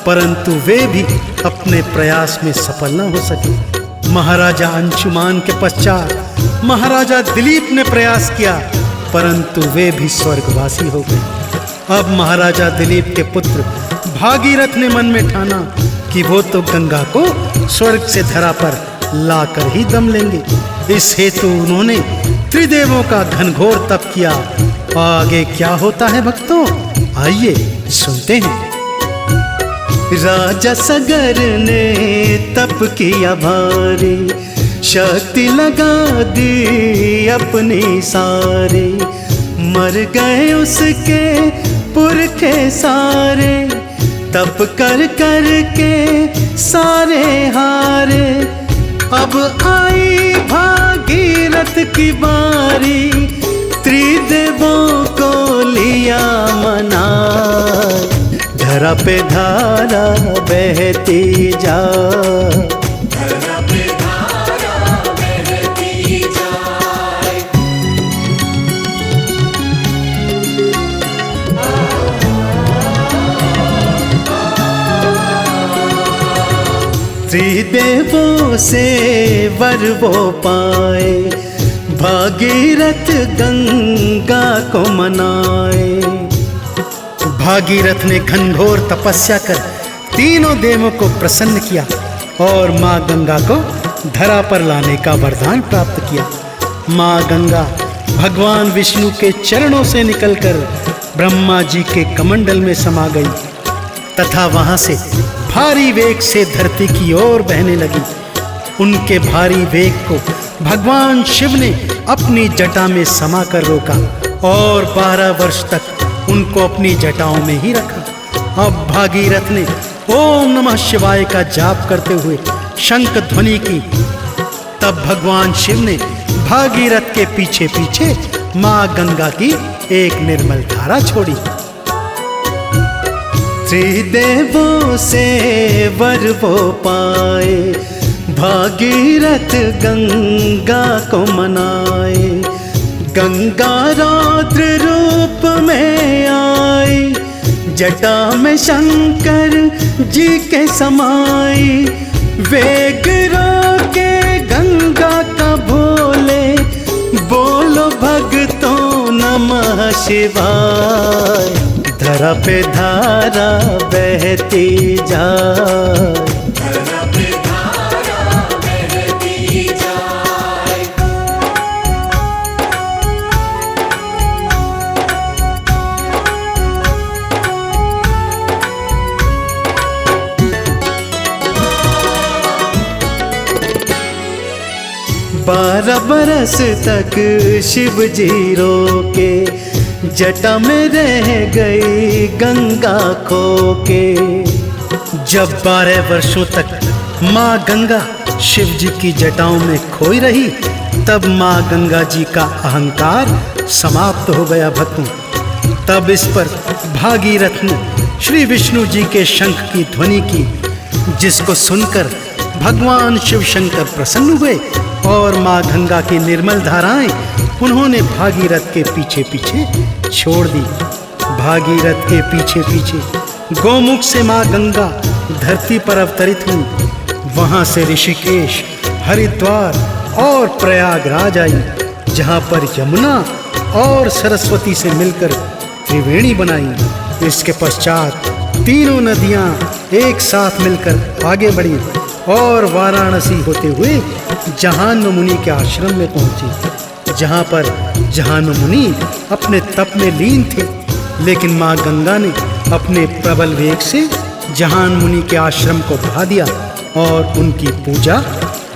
परंतु वे भी अपने प्रयास में सफल न हो सके। महाराजा अंशुमान के पश्चात महाराजा दिलीप ने प्रयास किया, परंतु वे भी स्वर्गवासी हो गए। अब महाराजा दिलीप के पुत्र भागीरथ ने मन में ठाना कि वो तो गंगा को स्वर्ग से धरा पर लाकर ही दम लेंगे। इस हेतु उन्होंने त्रिदेवों का घनघोर तप किया। आगे क्या होता है भक्तों, आइए सुनते हैं। राजा सगर ने तप किया भारी, शक्ति लगा दी अपनी सारी। मर गए उसके पुरखे सारे, तप कर कर के सारे हारे। अब आई भागीरथ की बारी, त्रिदेवों को लिया मना। धरा पे धारा बहती जा, धरा पे धारा बहती जाए। त्रिदेवों से वर वो पाए, भागीरथ गंगा को मनाए। भागीरथ ने घनघोर तपस्या कर तीनों देवों को प्रसन्न किया और माँ गंगा को धरा पर लाने का वरदान प्राप्त किया। माँ गंगा भगवान विष्णु के चरणों से निकलकर ब्रह्मा जी के कमंडल में समा गई तथा वहां से भारी वेग से धरती की ओर बहने लगी। उनके भारी वेग को भगवान शिव ने अपनी जटा में समा कर रोका और 12 वर्ष तक उनको अपनी जटाओं में ही रखा। अब भागीरथ ने ओम नमः शिवाय का जाप करते हुए शंख ध्वनि की। तब भगवान शिव ने भागीरथ के पीछे पीछे माँ गंगा की एक निर्मल धारा छोड़ी। त्रिदेवों से वर वो पाए, भागीरथ गंगा को मनाए। गंगा रौद्र रूप में आई, जटा में शंकर जी के समाई। वेग रोके गंगा का भोले, बोलो भक्तों नमः शिवाय। धरा पे धारा बहती जाए, धरा पे धारा बहती जाए। 12 बरस तक शिव जी रोके, जटा में रह गई गंगा खो के। जब 12 वर्षों तक माँ गंगा शिव जी की जटाओं में खोई रही, तब माँ गंगा जी का अहंकार समाप्त हो गया भक्तों। तब इस पर भागीरथ ने श्री विष्णु जी के शंख की ध्वनि की, जिसको सुनकर भगवान शिव शंकर प्रसन्न हुए और माँ गंगा की निर्मल धाराएं उन्होंने भागीरथ के पीछे पीछे छोड़ दी। भागीरथ के पीछे पीछे गोमुख से माँ गंगा धरती पर अवतरित हुई। वहां से ऋषिकेश, हरिद्वार और प्रयागराज आई, जहां पर यमुना और सरस्वती से मिलकर त्रिवेणी बनाई। इसके पश्चात तीनों नदियां एक साथ मिलकर आगे बढ़ी और वाराणसी होते हुए जहान्व मुनि के आश्रम में पहुंची, जहां पर जहान्व मुनि अपने तप में लीन थे। लेकिन माँ गंगा ने अपने प्रबल वेग से जहान्व मुनि के आश्रम को बहा दिया और उनकी पूजा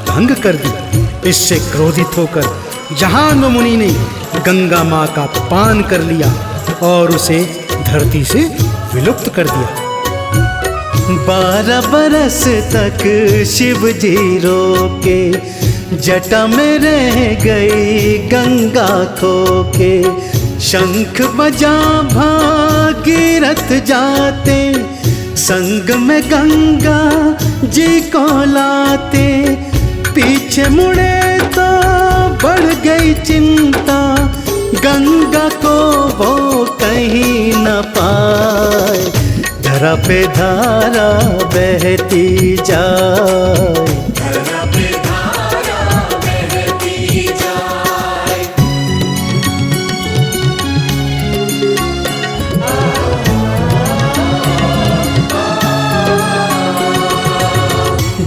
भंग कर दी। इससे क्रोधित होकर जहान्व मुनि ने गंगा माँ का पान कर लिया और उसे धरती से विलुप्त कर दिया। 12 बरस तक शिव जी रोके, जटा में रह गई गंगा खो के। शंख बजा भागीरथ जाते, संग में गंगा जी को लाते। पीछे मुड़े तो बढ़ गई चिंता, गंगा को वो कहीं न पाए। धरा पे धारा बहती जाए, धरा पे धारा बहती जाए।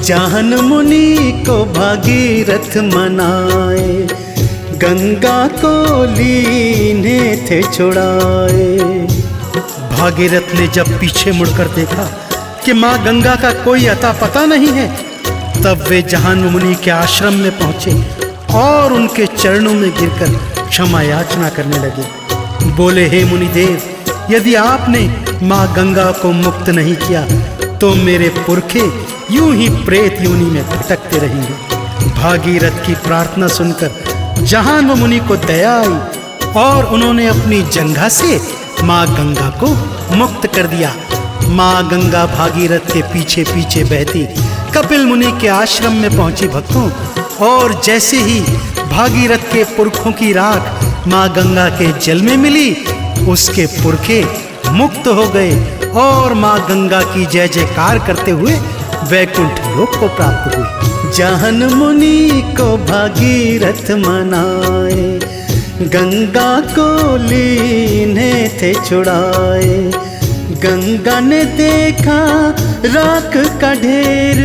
जहान्व मुनि को भागीरथ मनाए, गंगा को लीने थे छुड़ाए। भागीरथ ने जब पीछे मुड़कर देखा कि माँ गंगा का कोई अता पता नहीं है, तब वे जहान्व मुनि के आश्रम में पहुंचे और उनके चरणों में गिरकर क्षमा याचना करने लगे। बोले, हे मुनिदेव, यदि आपने माँ गंगा को मुक्त नहीं किया तो मेरे पुरखे यूं ही प्रेत योनि में भटकते रहेंगे। भागीरथ की प्रार्थना सुनकर जहान्व मुनि को दया आई और उन्होंने अपनी जंघा से माँ गंगा को मुक्त कर दिया। माँ गंगा भागीरथ के पीछे पीछे बहती कपिल मुनि के आश्रम में पहुंची भक्तों, और जैसे ही भागीरथ के पुरखों की राख माँ गंगा के जल में मिली, उसके पुरखे मुक्त हो गए और माँ गंगा की जय जयकार करते हुए वैकुंठ लोक को प्राप्त हुए। जहान्व मुनि को भागीरथ मनाए, गंगा को लीने थे छुड़ाए। गंगा ने देखा राख का ढेर,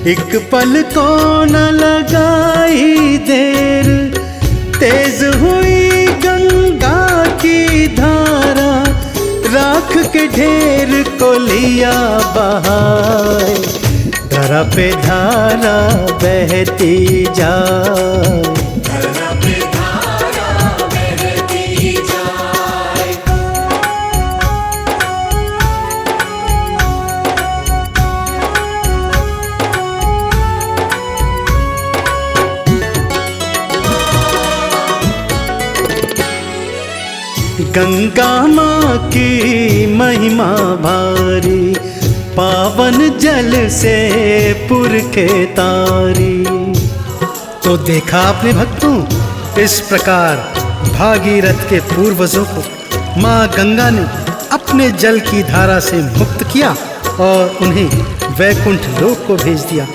एक पल को न लगाई देर। तेज हुई गंगा की धारा, राख के ढेर को लिया बहाए। धरा पे धारा बहती जाए, धरा पे धारा बहती जाए। गंगा माँ की महिमा भारी, पावन जल से पुरखे तारी। तो देखा आपने भक्तों, इस प्रकार भागीरथ के पूर्वजों को माँ गंगा ने अपने जल की धारा से मुक्त किया और उन्हें वैकुंठ लोक को भेज दिया।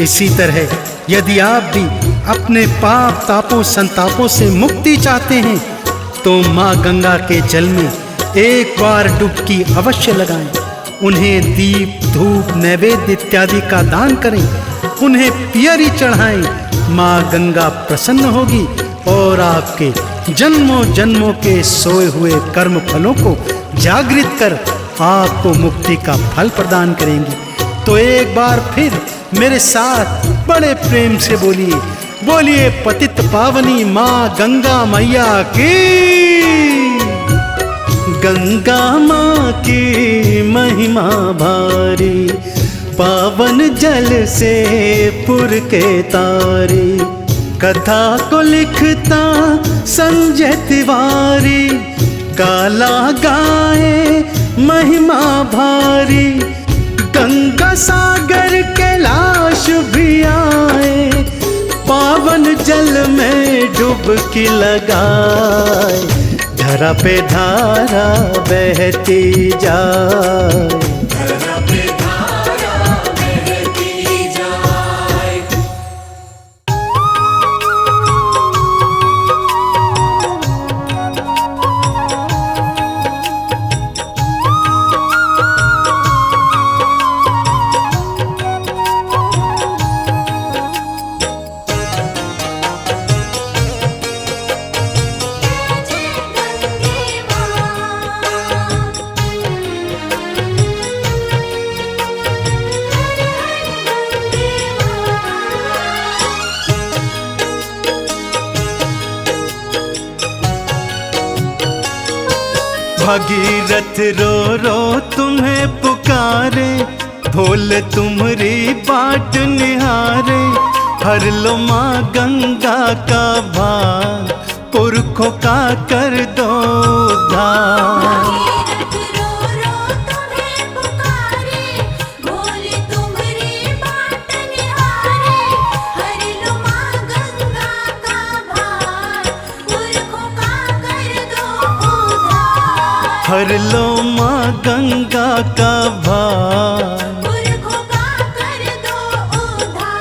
इसी तरह यदि आप भी अपने पाप तापों संतापों से मुक्ति चाहते हैं तो माँ गंगा के जल में एक बार डुबकी अवश्य लगाएं। उन्हें दीप धूप नैवेद्य इत्यादि का दान करें, उन्हें पियरी चढ़ाएं। माँ गंगा प्रसन्न होगी और आपके जन्मों जन्मों के सोए हुए कर्म फलों को जागृत कर आपको मुक्ति का फल प्रदान करेंगी। तो एक बार फिर मेरे साथ बड़े प्रेम से बोलिए, बोलिए पतित पावनी माँ गंगा मैया की। गंगा माँ की महिमा भारी, पावन जल से पुर के तारी। कथा को लिखता संजय तिवारी, काला गाए महिमा भारी। गंगा सागर कैलाश भी आए, पावन जल में डुबकी लगाए। धरा पे धारा बहती जाए, धरा पे धारा बहती जाए। भगीरथ रो रो तुम्हें पुकारे, भोले तुम्हारी बाट निहारे। हर लो माँ गंगा का भार, पुरखों का कर दो उद्धार। भगीरथ रो रो तुम्हें पुकारे, भोले तुम्हारी बाट निहारे। हर लो माँ गंगा का भार, पुरखों का कर दो उद्धार। हर लो माँ गंगा का भार, पुरखों का कर दो उद्धार।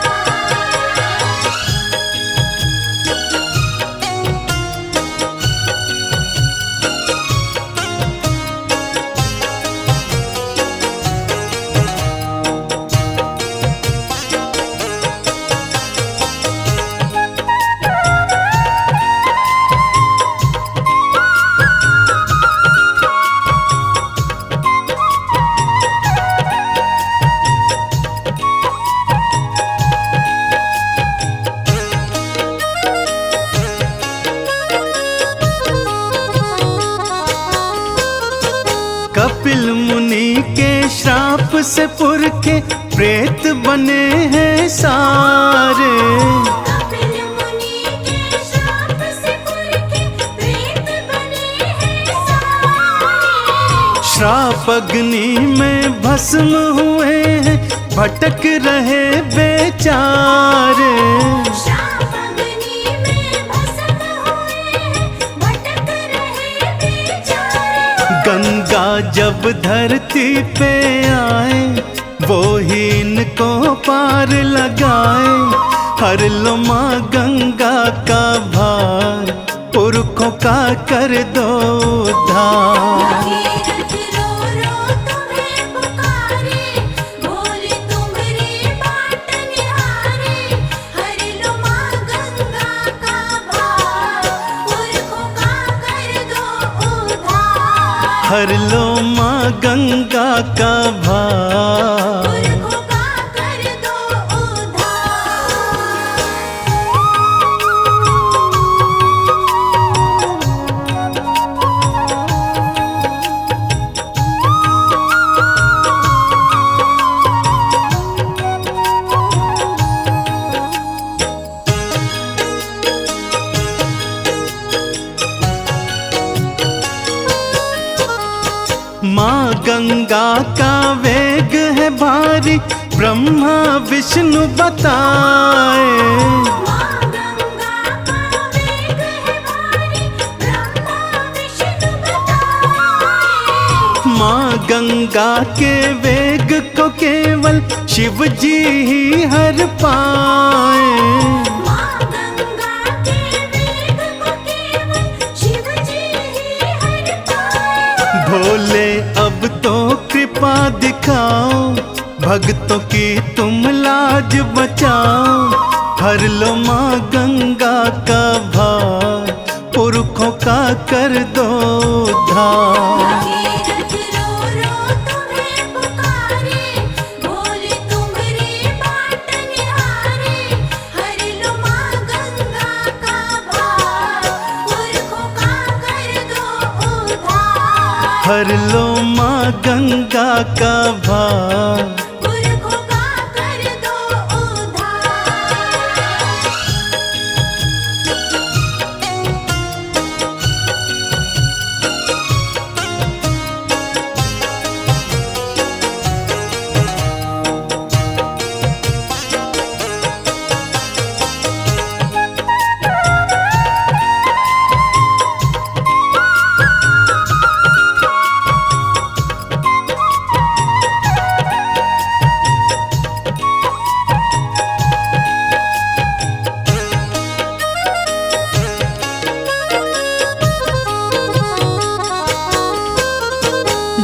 कपिल मुनि के श्राप से पुरखे प्रेत बने हैं सारे। कपिल मुनि के श्राप से पुरखे प्रेत बने हैं सारे। श्राप अग्नि में भस्म हुए हैं, भटक रहे बेचारे। श्राप अग्नि में भस्म हुए हैं, भटक रहे बेचारे। गंगा जब धरती पे आए, वो ही इनको पार लगाए। हर लो माँ गंगा का भार, पुरखों का कर दो उद्धार। भगीरथ रो रो तुम्हें पुकारे, भोले तुम्हारी बाट निहारे। हर लो माँ गंगा का भार, पुरखों का कर दो उद्धार। हर लो माँ गंगा का भार, पुरखों का कर दो उद्धार। माँ गंगा का वेग है भारी, ब्रह्मा विष्णु बताए। माँ गंगा का वेग है भारी, ब्रह्मा विष्णु बताए। माँ गंगा के वेग को केवल शिव जी ही हर पाए। माँ गंगा के वेग को केवल शिव जी ही हर पाए। भोले अब तो कृपा दिखाओ, भक्तों की तुम लाज बचाओ। हर लो माँ गंगा का भार, पुरखों का कर दो उद्धार। भगीरथ रो रो तुम्हें पुकारे, भोले तुम्हारी बाट निहारे। हर लो माँ हर लो माँ गंगा का भार। पुरखों का कर दो उद्धार।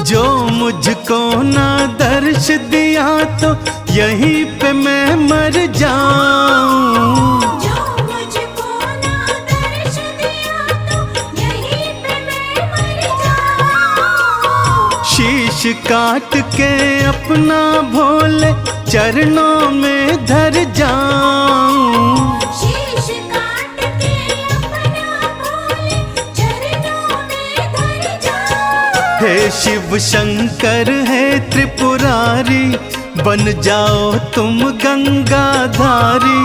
जो मुझको ना दर्श दिया तो यहीं पे मैं मर जाऊं। जो मुझको ना दर्श दिया तो यहीं पे मैं मर जाऊं। शीश काट के अपना भोले चरणों में धर जाऊं। शीश काट के अपना भोले चरणों में धर जाऊं। हे शिव शंकर है त्रिपुरारी, बन जाओ तुम गंगाधारी।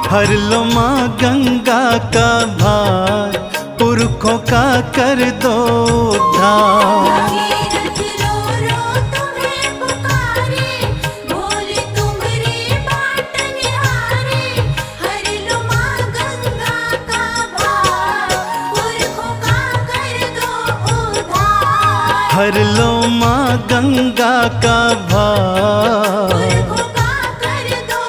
हर लो माँ गंगा का भार, पुरखों का कर दो उद्धार। भगीरथ रो रो तुम्हें पुकारे, बोले तुम्हारे बाट निहारे। हर लो माँ गंगा का भार, पुरखों का कर दो उद्धार। हर लो माँ गंगा का भार। पुरखों का कर दो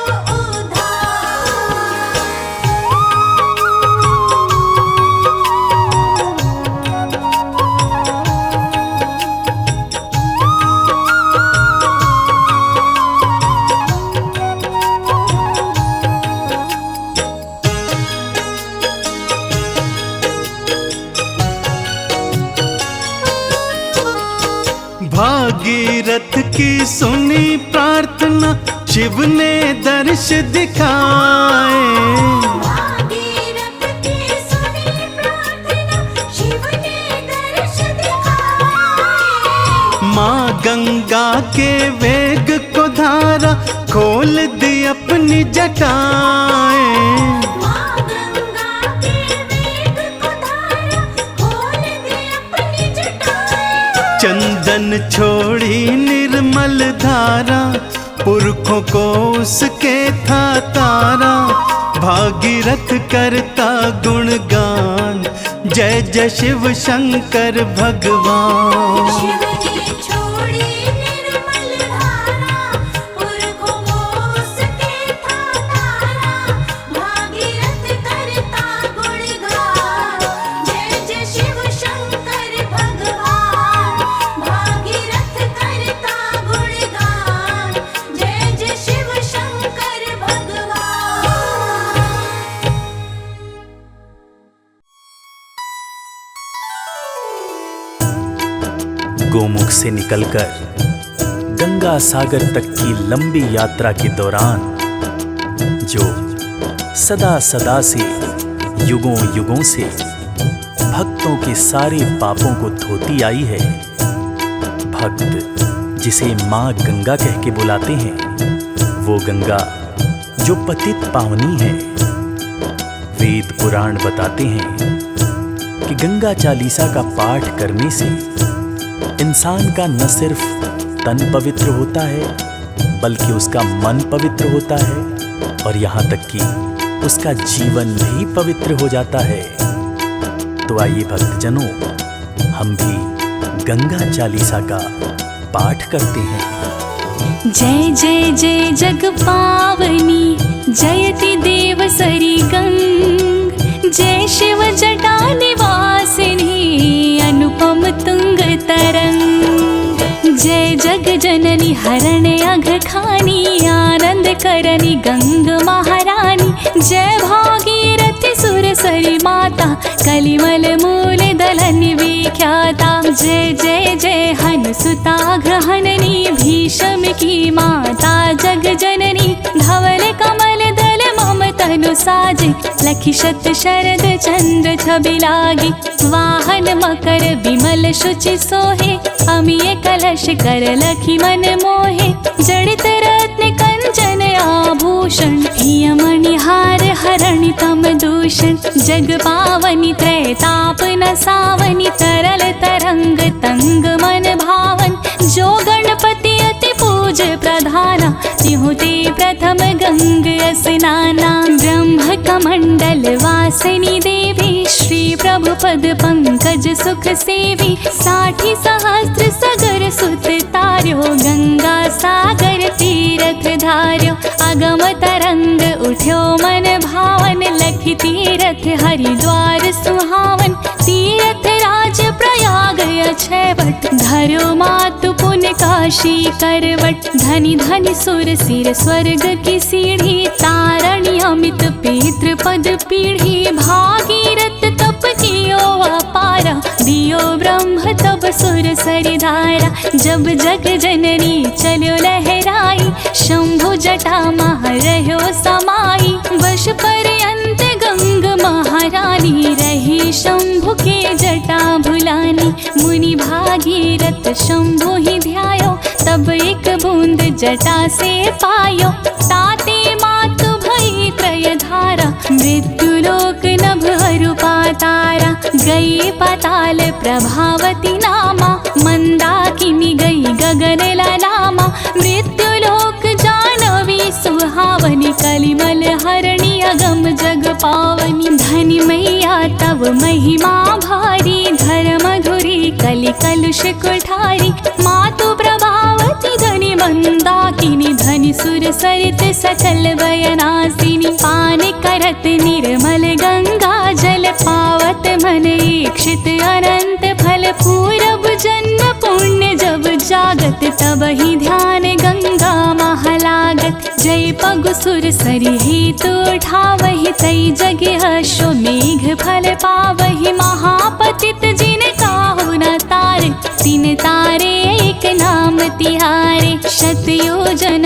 भागीरथ की सुनी प्रार्थना, शिव ने दर्श दिखाए। भागीरथ की सुनी प्रार्थना, शिव ने दर्श दिखाए। माँ गंगा के वेग को धारा, खोल दी अपनी जटाएं। माँ गंगा के वेग को धारा, खोल दे अपनी जटाएं। चंदन छोड़ी निर्मल धारा, पुरखों को उसके था तारा। भागीरथ करता गुणगान, जय जय शिव शंकर भगवान। शिव ने छोड़ी निर्मल धारा, पुरखों को उसके था तारा। भागीरथ करता गुणगान, जय जय शिव शंकर भगवान। भागीरथ करता गुणगान, जय जय शिव शंकर भगवान। गोमुख से निकलकर गंगा सागर तक की लंबी यात्रा के दौरान जो सदा सदा से युगों युगों से भक्तों के सारे पापों को धोती आई है, भक्त जिसे माँ गंगा कह के बुलाते हैं, वो गंगा जो पतित पावनी है। वेद पुराण बताते हैं कि गंगा चालीसा का पाठ करने से इंसान का न सिर्फ तन पवित्र होता है बल्कि उसका मन पवित्र होता है और यहाँ तक कि उसका जीवन भी पवित्र हो जाता है। तो आइए भक्तजनों, हम भी गंगा चालीसा का पाठ करते हैं। जय जय जय जग पावनी, जयति देव सरी गंग। जय शिव जटा निवासिनी, अनुपम तुंग तरंग। जय जग जननी हरण अघ खानी, आनंद करनी गंग महारानी। जय भागीरथी सुर सरी माता, कलिमल मूल दलन विख्याता। जय जय जय हनुसुता ग्रहणनी, भीषम की माता जग जननी। धवल कमल दल मम तनु तनु साजे लखि शत शरद चंद्र छबि लागी वाहन मकर विमल शुचि सोहे अमिय कलश कर लखि मन मोहे जड़ित रत्न कंचन आभूषण हिय मणिहार हरणि तम दूषण जग पावनि त्रैताप न सावनि तरल तरंग तंग मन भावन जो गणपति अति पूज प्रधाना तिहु ते प्रथम गंग स्नाना ब्रह्म कमंडल वासिनी देवी श्री प्रभु पद पंकज सुख सेवी 60 सहस्त्र सगर सुत तार्यो गंगा सागर तीरथ धार्यो अगम तरंग उठ्यो मन भावन लखि तीरथ हरिद्वार सुहावन तीरथ राज प्रयाग अक्षय वट धर्यो मातु पुण्य काशी करवट धनि धनि सुर सिर स्वर्ग की सीढ़ी तारणी अमित पितृ पद पीढ़ी भागीरथ तप कियो अपारा दियो ब्रह्म तब सुर सरिधारा जब जग जननी चलो लहराई शंभु जटा मह रह्यो समाई वश पर्यंत गंग महारानी रही शंभु के जटा भुलानी मुनि भागीरथ शंभु ही ध्यायो तब एक बूंद जटा से पायो ताते मातु भई त्रय धारा मृत्यु लोक नभ हरु पातारा गई पाताल प्रभावती नामा मंदाकिनी गई गगन ललामा मृत्यु लोक जानवी सुहावनी कलिमल हरणी अगम जग पावनी धनि मैया तव महिमा भारी धर्म धुरी कलि कलुष कुठारी मातु प्रभावती धनि मंदाकिनी धनि सुर सरित सकल वयनासिनी पान करत निर्मल गंगा जल पावत मन इक्षित अनंत फल पूरब जन्म पुण्य जब जागत तब ही ध्यान गंगा महलागत जय पगु सुर सरि हेतु उठावहि तई जग हर्षो मेघ फल पावहि महापतित जिन काहु न तारे तीन तारे एक नाम तिहारे शत योजन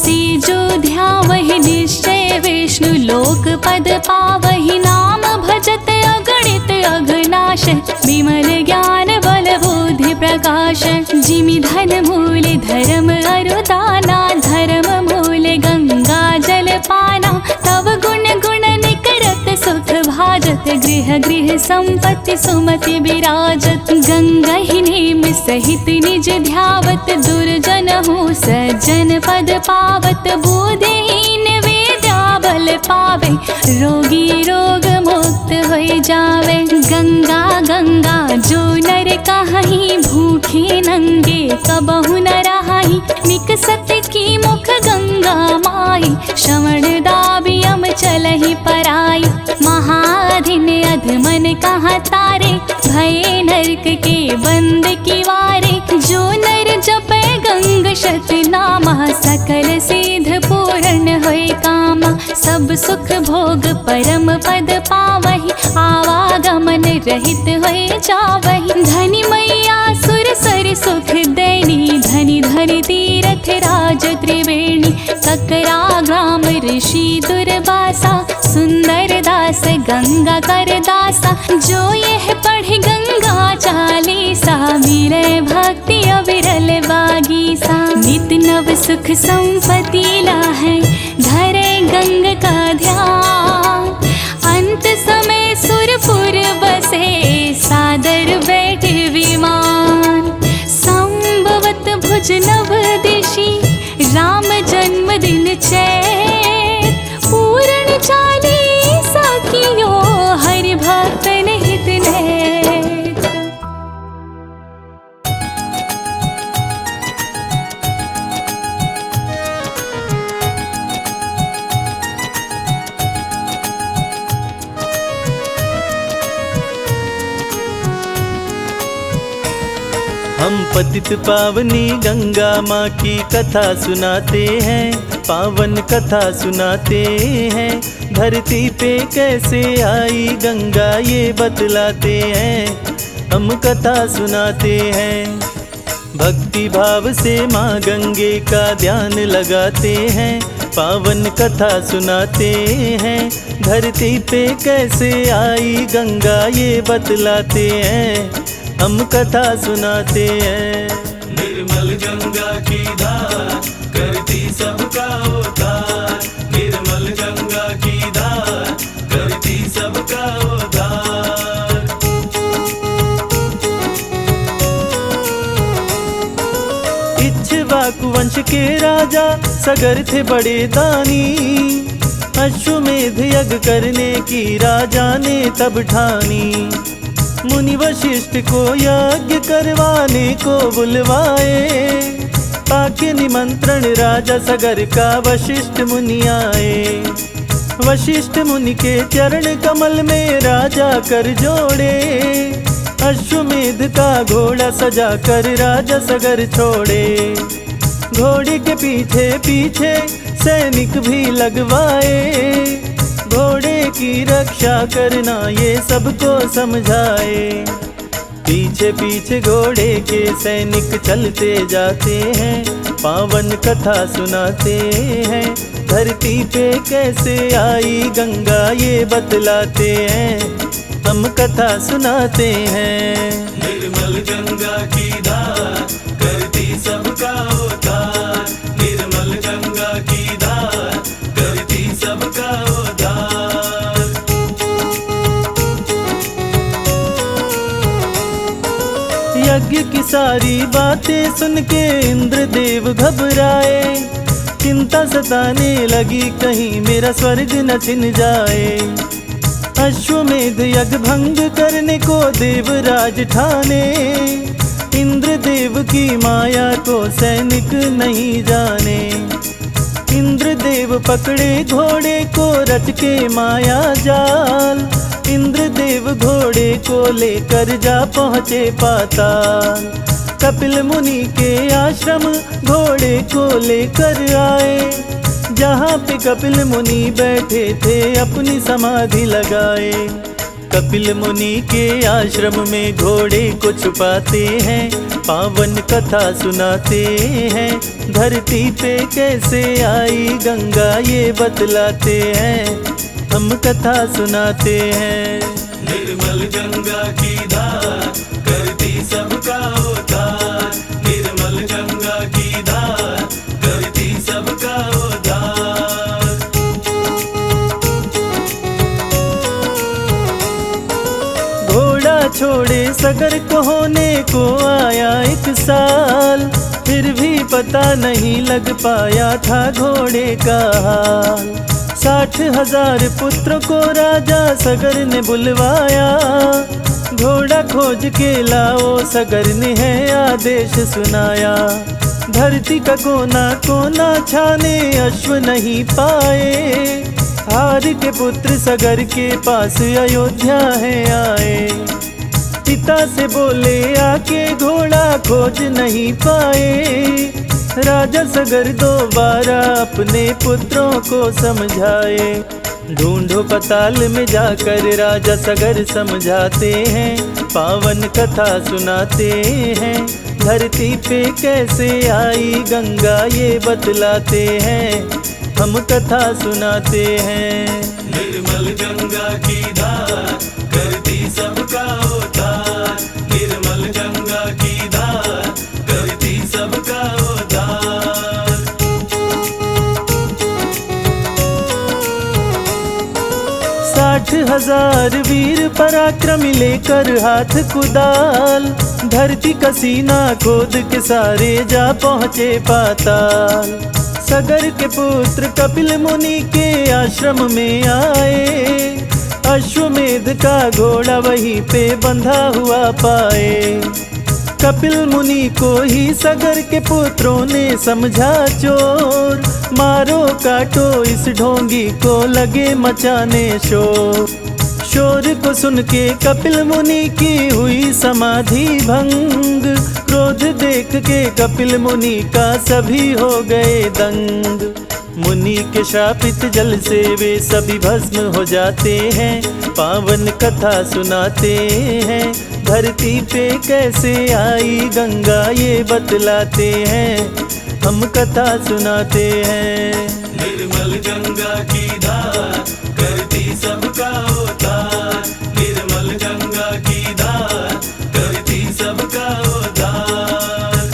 से जो ध्यावहि निश्चय विष्णु लोक पद पावहि नाम भजत अगणित अघनाश विमल ज्ञान बल बुद्धि प्रकाश जिमि धन मूल धर्म अरुदाना धर्म मूल गंगा जल पाना तव गुण गुणन करत सुख भाजत गृह गृह संपत्ति सुमति विराजत गंगा ही नेम सहित निज ध्यावत दुर्जन हो सज्जन पद पावत बुद्धिहीन विद्या बल पावे रोगी रोग मुक्त हो जावे गंगा गंगा जो नर कहीं भूखे नंगे कबहु न रहाई निकसत की मुख गंगा माई श्रवण दाबियम चलहि पराई महाधिन अधमन कहाँ तारे भय नरक के बंद की वारे जो नर जपे गंग शत नामा सकल सिद्ध पूर्ण होय कामा सब सुख भोग परम पद पावहि आवागमन रहित होय जावहि धनि मैया सुर सर सुख देनी धनि धनि तीरथ राज त्रिवेणी ककरा ग्राम ऋषि दुर्वासा सुंदर दास गंगा कर दासा जो यह पढ़े गंगा चालीसा मिले भक्ति अविरल बागीसा नित नव सुख संपत्ति लाहे धरे गंग का ध्यान अंत समय सुरपुर बसे सादर बैठे विमान संभवत भुज नव दिशि राम जन्म दिन चैत पूर्ण चालीसा कियो हरि भक्त निहित नेत। हम पतित पावनी गंगा माँ की कथा सुनाते हैं, पावन कथा सुनाते हैं। धरती पे कैसे आई गंगा ये बतलाते हैं, हम कथा सुनाते हैं। भक्ति भाव से माँ गंगे का ध्यान लगाते हैं, पावन कथा सुनाते हैं। धरती पे कैसे आई गंगा ये बतलाते हैं, हम कथा सुनाते हैं। निर्मल गंगा की धार करती सबका उद्धार, निर्मल गंगा की धार करती सबका उद्धार। इक्ष्वाकु वंश के राजा सगर थे बड़े दानी, अश्वमेध यज्ञ करने की राजा ने तब ठानी। मुनि वशिष्ठ को यज्ञ करवाने को बुलवाए, पाके निमंत्रण राजा सगर का वशिष्ठ मुनि आए। वशिष्ठ मुनि के चरण कमल में राजा कर जोड़े, अश्वमेध का घोड़ा सजा कर राजा सगर छोड़े। घोड़े के पीछे पीछे सैनिक भी लगवाए, घोड़े की रक्षा करना ये सबको समझाए। पीछे पीछे घोड़े के सैनिक चलते जाते हैं, पावन कथा सुनाते हैं। धरती पे कैसे आई गंगा ये बतलाते हैं, हम कथा सुनाते हैं। निर्मल गंगा की धार करती सबका उद्धार, निर्मल गंगा की धार करती सबका उद्धार। यज्ञ की सारी बातें सुन के इंद्रदेव घबराए, चिंता सताने लगी कहीं मेरा स्वर्ग न छिन जाए। अश्वमेध यज्ञ भंग करने को देवराज ठाने, इंद्रदेव की माया को सैनिक नहीं जाने। इंद्रदेव पकड़े घोड़े को रच के माया जाल, इंद्रदेव घोड़े को लेकर जा पहुँचे पाताल। कपिल मुनि के आश्रम घोड़े को लेकर आए, जहाँ पे कपिल मुनि बैठे थे अपनी समाधि लगाए। कपिल मुनि के आश्रम में घोड़े को छुपाते हैं, पावन कथा सुनाते हैं। धरती पे कैसे आई गंगा ये बतलाते हैं, हम कथा सुनाते हैं। निर्मल गंगा की धार करती सबका उद्धार, निर्मल गंगा की धार करती सबका उद्धार। घोड़ा छोड़े सगर को होने को आया 1 साल, फिर भी पता नहीं लग पाया था घोड़े का हाल। 60,000 पुत्र को राजा सगर ने बुलवाया, घोड़ा खोज के लाओ सगर ने है आदेश सुनाया। धरती का कोना कोना छाने अश्व नहीं पाए, हार के पुत्र सगर के पास अयोध्या है आए। पिता से बोले आके घोड़ा खोज नहीं पाए, राजा सगर दोबारा अपने पुत्रों को समझाए। ढूंढो पताल में जाकर राजा सगर समझाते हैं, पावन कथा सुनाते हैं। धरती पे कैसे आई गंगा ये बतलाते हैं, हम कथा सुनाते हैं। निर्मल गंगा की धार करती सबका उद्धार, निर्मल गंगा की धार करती सबका उद्धार। 60,000 वीर पराक्रमी लेकर हाथ कुदाल, धरती का सीना खोद के सारे जा पहुँचे पाताल। सगर के पुत्र कपिल मुनि के आश्रम में आए, अश्वमेध का घोड़ा वहीं पे बंधा हुआ पाए। कपिल मुनि को ही सगर के पुत्रों ने समझा चोर, मारो काटो इस ढोंगी को लगे मचाने शोर। शोर को सुन के कपिल मुनि की हुई समाधि भंग, क्रोध देख के कपिल मुनि का सभी हो गए दंग। मुनि के शापित जल से वे सभी भस्म हो जाते हैं, पावन कथा सुनाते हैं। धरती पे कैसे आई गंगा ये बतलाते हैं, हम कथा सुनाते हैं। निर्मल गंगा की धार करती सबका उद्धार, निर्मल गंगा की धार करती सबका उद्धार।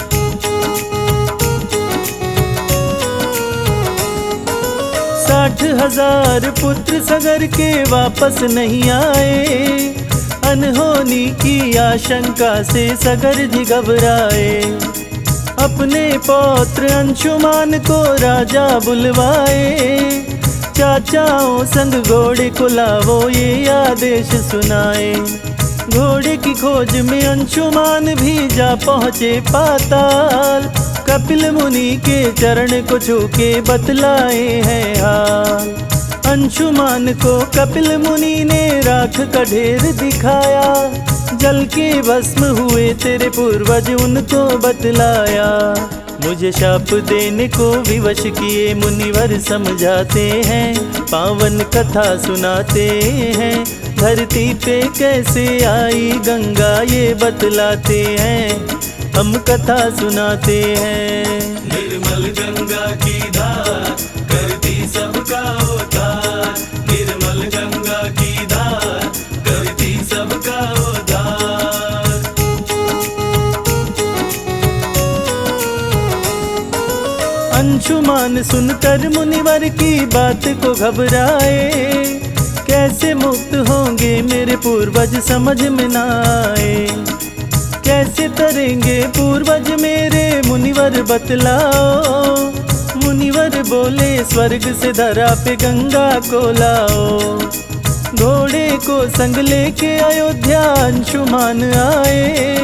60,000 पुत्र सगर के वापस नहीं आए, अनहोनी की आशंका से सगर जी घबराए। अपने पौत्र अंशुमान को राजा बुलवाए, चाचाओं संग घोड़े को लावो ये आदेश सुनाए। घोड़े की खोज में अंशुमान भी जा पहुँचे पाताल, कपिल मुनि के चरण को छू के बतलाए हैं हाल। अंशुमान को कपिल मुनि ने राख का ढेर दिखाया, जल के भस्म हुए तेरे पूर्वज उनको बतलाया। मुझे शाप देने को विवश किए मुनिवर समझाते हैं, पावन कथा सुनाते हैं। धरती पे कैसे आई गंगा ये बतलाते हैं, हम कथा सुनाते हैं। निर्मल गंगा की धार करती सबका उद्धार, निर्मल गंगा की धार करती सबका उद्धार। अंशुमान सुनकर मुनिवर की बात को घबराए, कैसे मुक्त होंगे मेरे पूर्वज समझ में ना आए। कैसे तरेंगे पूर्वज मेरे मुनिवर बतलाओ। मुनिवर बोले स्वर्ग से धरा पे गंगा को लाओ। घोड़े को संग लेके अयोध्या अंशुमान आए,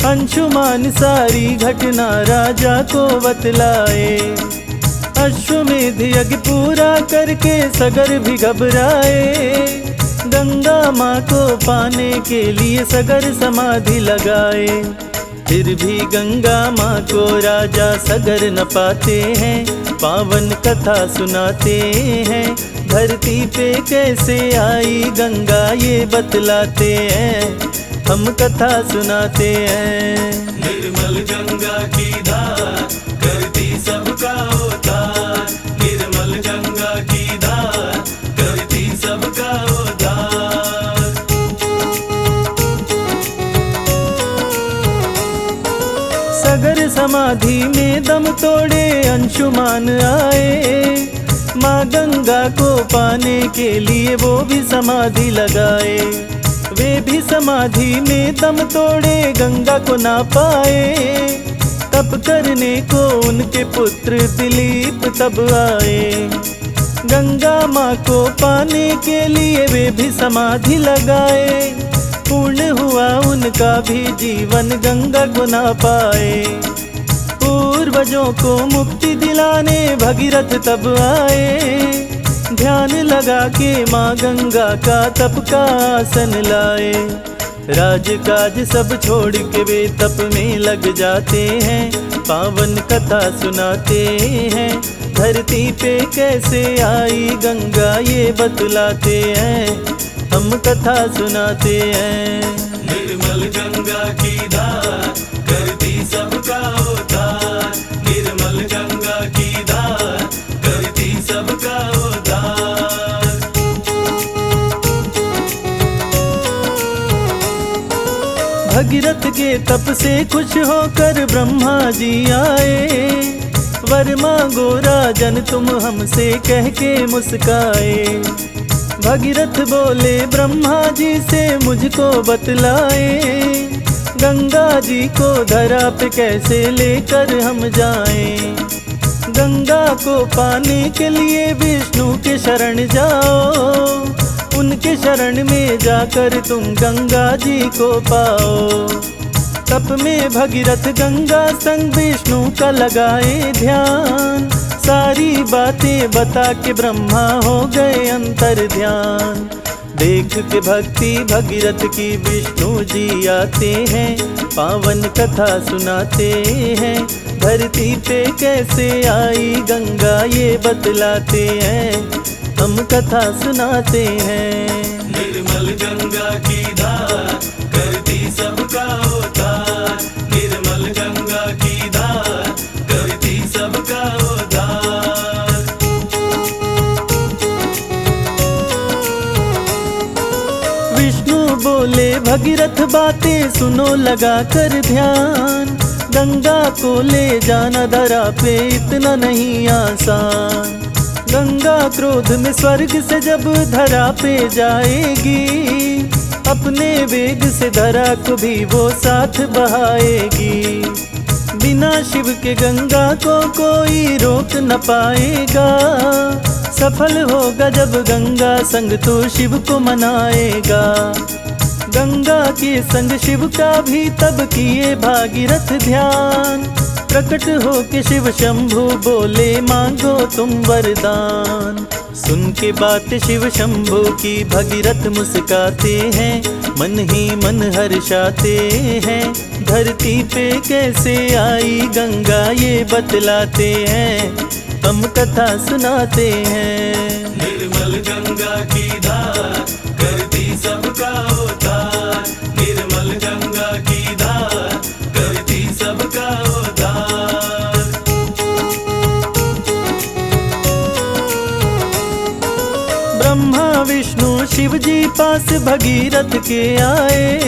अंशुमान सारी घटना राजा को बतलाए। अश्वमेध यज्ञ पूरा करके सगर भी घबराए, गंगा माँ को पाने के लिए सगर समाधि लगाए। फिर भी गंगा माँ को राजा सगर न पाते हैं, पावन कथा सुनाते हैं। धरती पे कैसे आई गंगा ये बतलाते हैं, हम कथा सुनाते हैं। निर्मल गंगा की धार करती सबका उद्धार, निर्मल गंगा की धार करती सबका उद्धार। सगर समाधि में दम तोड़े अंशुमान आए, माँ गंगा को पाने के लिए वो भी समाधि लगाए। वे भी समाधि में दम तोड़े गंगा को ना पाए, तप करने को उनके पुत्र दिलीप तब आए। गंगा माँ को पाने के लिए वे भी समाधि लगाए, पूर्ण हुआ उनका भी जीवन गंगा को ना पाए। पूर्वजों को मुक्ति दिलाने भगीरथ तब आए, ध्यान लगा के माँ गंगा का तप का आसन लाए। राजकाज सब छोड़ के वे तप में लग जाते हैं, पावन कथा सुनाते हैं। धरती पे कैसे आई गंगा ये बतलाते हैं, हम कथा सुनाते हैं। निर्मल गंगा की धार करती सबका उद्धार, निर्मल गंगा की धार करती सबका उद्धार। भगीरथ के तप से खुश होकर ब्रह्मा जी आए, वर मांगो राजन तुम हमसे कह के मुस्काए। भगीरथ बोले ब्रह्मा जी से मुझको बतलाए, गंगा जी को धरा पे कैसे लेकर हम जाएं। गंगा को पाने के लिए विष्णु के शरण जाओ, उनके शरण में जाकर तुम गंगा जी को पाओ। तप में भगीरथ गंगा संग विष्णु का लगाए ध्यान, सारी बातें बता के ब्रह्मा हो गए अंतर ध्यान। देख के भक्ति भगीरथ की विष्णु जी आते हैं, पावन कथा सुनाते हैं। धरती पे कैसे आई गंगा ये बतलाते हैं, हम कथा सुनाते हैं। निर्मल गंगा की धार करती सबका उद्धार, निर्मल गंगा की धार करती भगीरथ बातें सुनो लगा कर ध्यान, गंगा को ले जाना धरा पे इतना नहीं आसान। गंगा क्रोध में स्वर्ग से जब धरा पे जाएगी, अपने वेग से धरा को भी वो साथ बहाएगी। बिना शिव के गंगा को कोई रोक न पाएगा, सफल होगा जब गंगा संग तो शिव को मनाएगा। गंगा के संग शिव का भी तब किए भागीरथ ध्यान, प्रकट हो के शिव शंभु बोले मांगो तुम वरदान। सुन के बात शिव शंभु की भगीरथ मुस्काते हैं, मन ही मन हर्षाते हैं। धरती पे कैसे आई गंगा ये बतलाते हैं, हम कथा सुनाते हैं। निर्मल गंगा की धार करती सबका उद्धार, निर्मल गंगा की धार करती सबका उद्धार। ब्रह्मा विष्णु शिव जी पास भगीरथ के आए,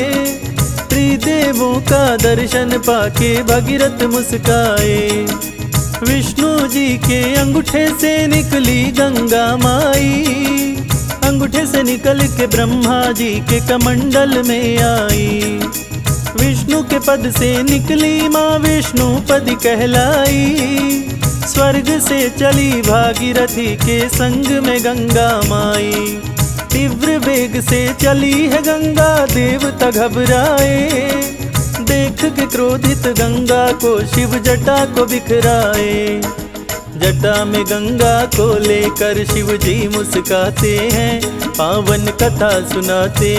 त्रिदेवों का दर्शन पाके भगीरथ मुस्काए। विष्णु जी के अंगूठे से निकली गंगा माई, अंगूठे से निकल के ब्रह्मा जी के कमंडल में आई। विष्णु के पद से निकली माँ विष्णु पद कहलाई, स्वर्ग से चली भागीरथी के संग में गंगा माई। तीव्र वेग से चली है गंगा देवता घबराए, देख के क्रोधित गंगा को शिव जटा को बिखराए। जटा में गंगा को लेकर शिव जी मुस्काते हैं, पावन कथा सुनाते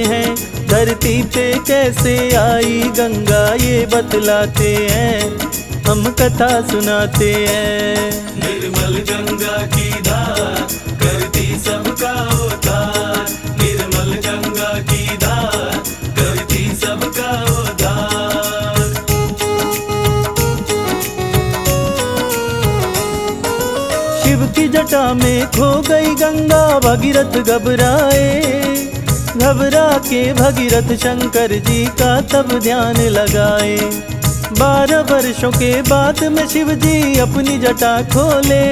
हैं। धरती पे कैसे आई गंगा ये बतलाते हैं, हम कथा सुनाते हैं। निर्मल गंगा की धार करती सबका उद्धार, निर्मल गंगा की धार करती सबका उद्धार। शिव की जटा में खो गई गंगा भगीरथ घबराए, घबरा के भगीरथ शंकर जी का तब ध्यान लगाए। 12 वर्षों के बाद में शिव जी अपनी जटा खोले,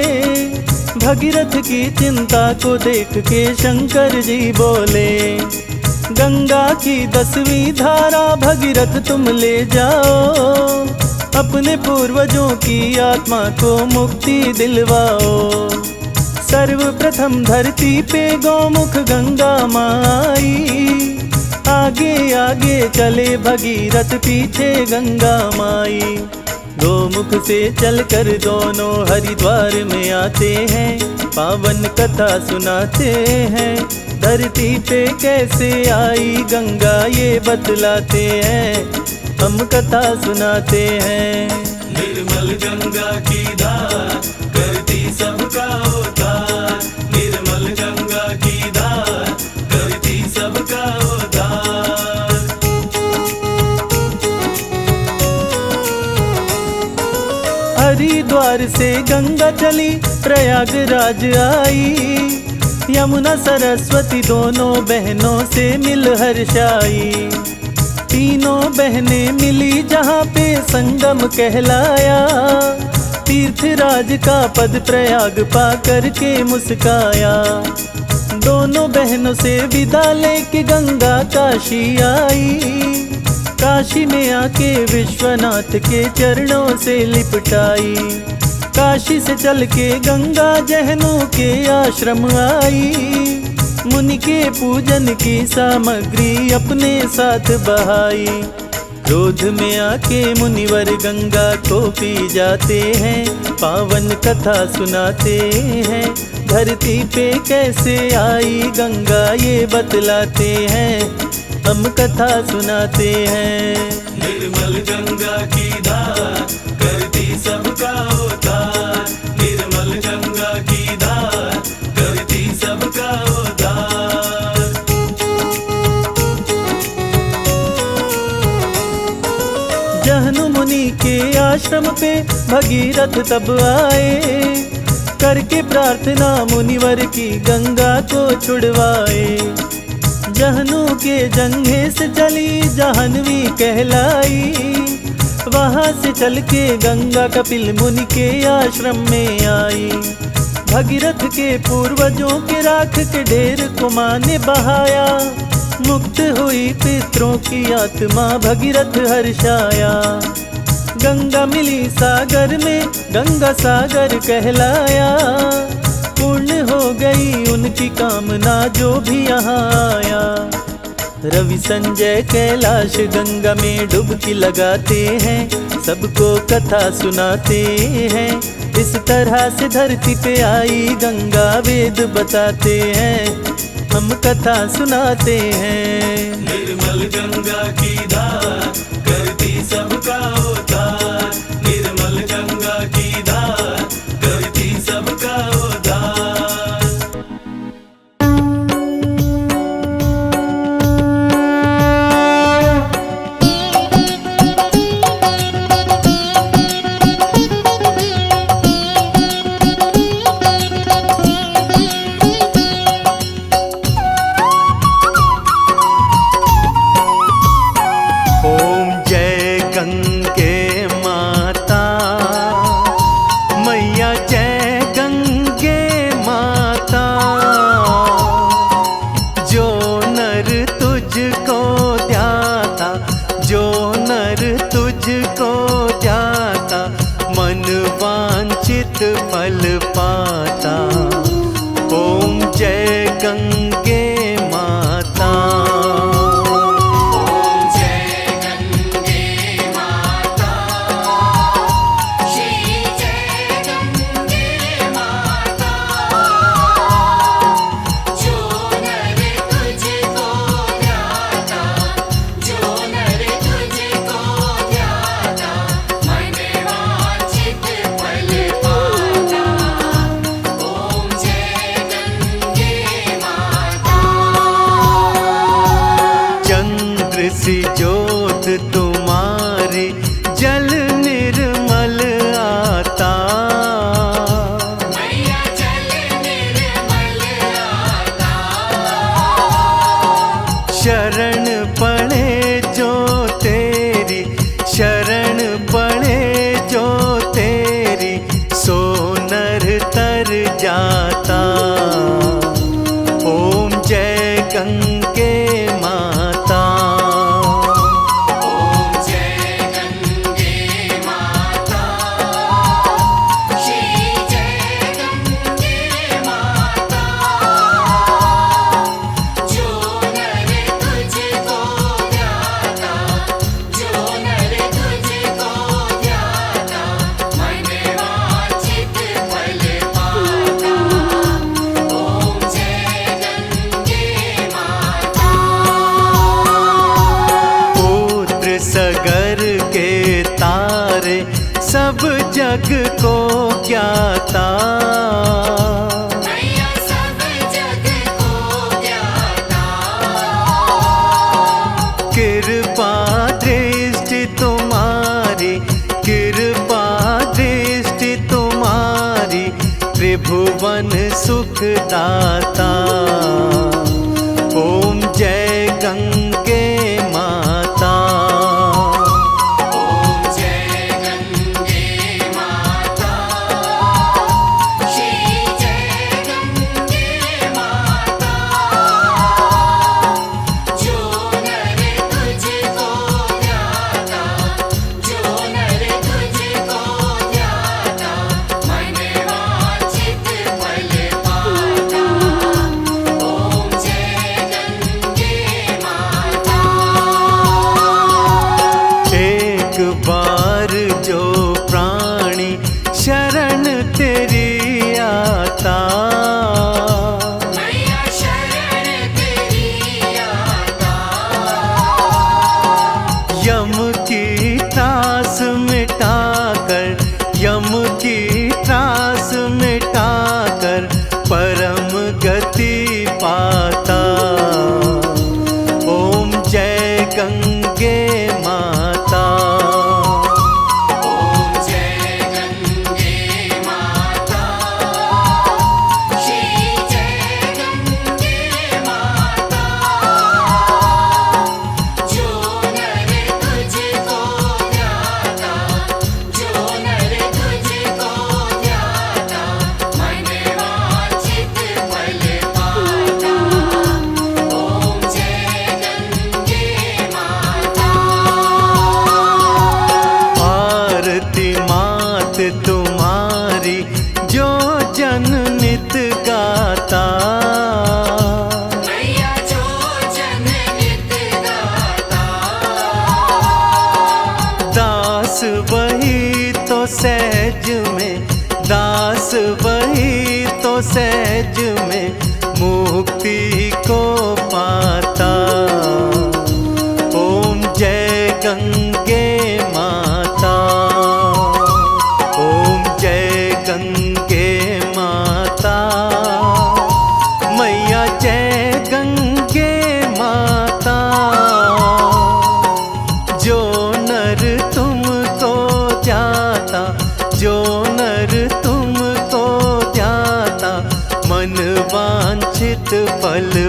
भगीरथ की चिंता को देख के शंकर जी बोले। गंगा की 10वीं धारा भगीरथ तुम ले जाओ, अपने पूर्वजों की आत्मा को मुक्ति दिलवाओ। सर्वप्रथम धरती पे गौमुख गंगा माई, आगे आगे चले भगीरथ पीछे गंगा माई। गोमुख से चलकर दोनों हरिद्वार में आते हैं, पावन कथा सुनाते हैं। धरती पे कैसे आई गंगा ये बतलाते हैं, हम कथा सुनाते हैं। निर्मल गंगा की धार करती सबका उद्धार, निर्मल गंगा की धार करती सबका उद्धार। हरिद्वार से गंगा चली प्रयागराज आई, यमुना सरस्वती दोनों बहनों से मिल हर्षाई। तीनों बहनें मिली जहाँ पे संगम कहलाया, तीर्थराज का पद प्रयाग पा करके मुस्काया। दोनों बहनों से विदा लेके गंगा काशी आई, काशी में आके विश्वनाथ के चरणों से लिपटाई। काशी से चल के गंगा जहनू के आश्रम आई, मुनि के पूजन की सामग्री अपने साथ बहाई। क्रोध में आके मुनिवर गंगा को पी जाते हैं, पावन कथा सुनाते हैं। धरती पे कैसे आई गंगा ये बतलाते हैं, हम कथा सुनाते हैं। निर्मल गंगा की धार करती सबका उद्धार, निर्मल गंगा की धार करती सबका उद्धार। जहनु मुनि के आश्रम पे भगीरथ तब आए, करके प्रार्थना मुनिवर की गंगा को छुड़वाए। जहनू के जंघे से चली जाह्नवी कहलाई। वहाँ से चल के गंगा कपिल मुनि के आश्रम में आई। भगीरथ के पूर्वजों के राख के ढेर को माँ ने बहाया। मुक्त हुई पितरों की आत्मा भगीरथ हर्षाया। गंगा मिली सागर में गंगा सागर कहलाया। पूर्ण हो गई उनकी कामना जो भी यहाँ आया। रवि संजय कैलाश गंगा में डुबकी लगाते हैं, सबको कथा सुनाते हैं। इस तरह से धरती पे आई गंगा वेद बताते हैं, हम कथा सुनाते हैं। निर्मल गंगा की धार करती सबका उद्धार। निर्मल गंगा की धार करती सबका उद्धार। फल पाता। ओम जय गंगे माता। ओम जय गंगे माता। श्री जय गंगे माता। जो नर तुझको ध्याता, जो नर तुझको ध्याता, मन वांछित फल पाता। ओम जय गंगे माता। चंद्र सी ज्योत तुम्हारी जल निर्मल आता। मैया जल निर्मल आता। शरण पड़े जो तेरी, शरण पड़े जो तेरी, सो नर तर जाता। ओम जय गंगे माता। ओम जय गंगे माता। श्री जय गंगे माता। जो नर तुझको ध्याता, जो नर तुझको ध्याता, मन वांछित फल पाता। ओम जय गंगे माता। पुत्र सगर के तारे सब जग को ज्ञाता। मैया सब जग को ज्ञाता। कृपा दृष्टि तुम्हारी, कृपा दृष्टि तुम्हारी, त्रिभुवन सुख दाता। ओम जय गंगे माता। ओम जय गंगे माता। श्री जय गंगे माता। जो नर तुझको ध्याता, जो नर तुझको ध्याता, मन वांछित फल पाता। ओम जय गंगे माता। एक बार जो प्राणी शरण तेरी आता। मैया शरण तेरी आता। यम की त्रास मिटाकर, यम की त्रास मिटाकर, परम गति पाता। ओम जय गंगे माता। ओम जय गंगे माता। श्री जय गंगे माता। दास वही तो सहज में, दास वही तो सहज में मुक्ति को पाता। ओम जय गंगे माता, ओम जय गंगे माता, मैया जय गंगे माता। जो नर तुमको ध्याता, जो नर तुमको ध्याता, मन वांछित फल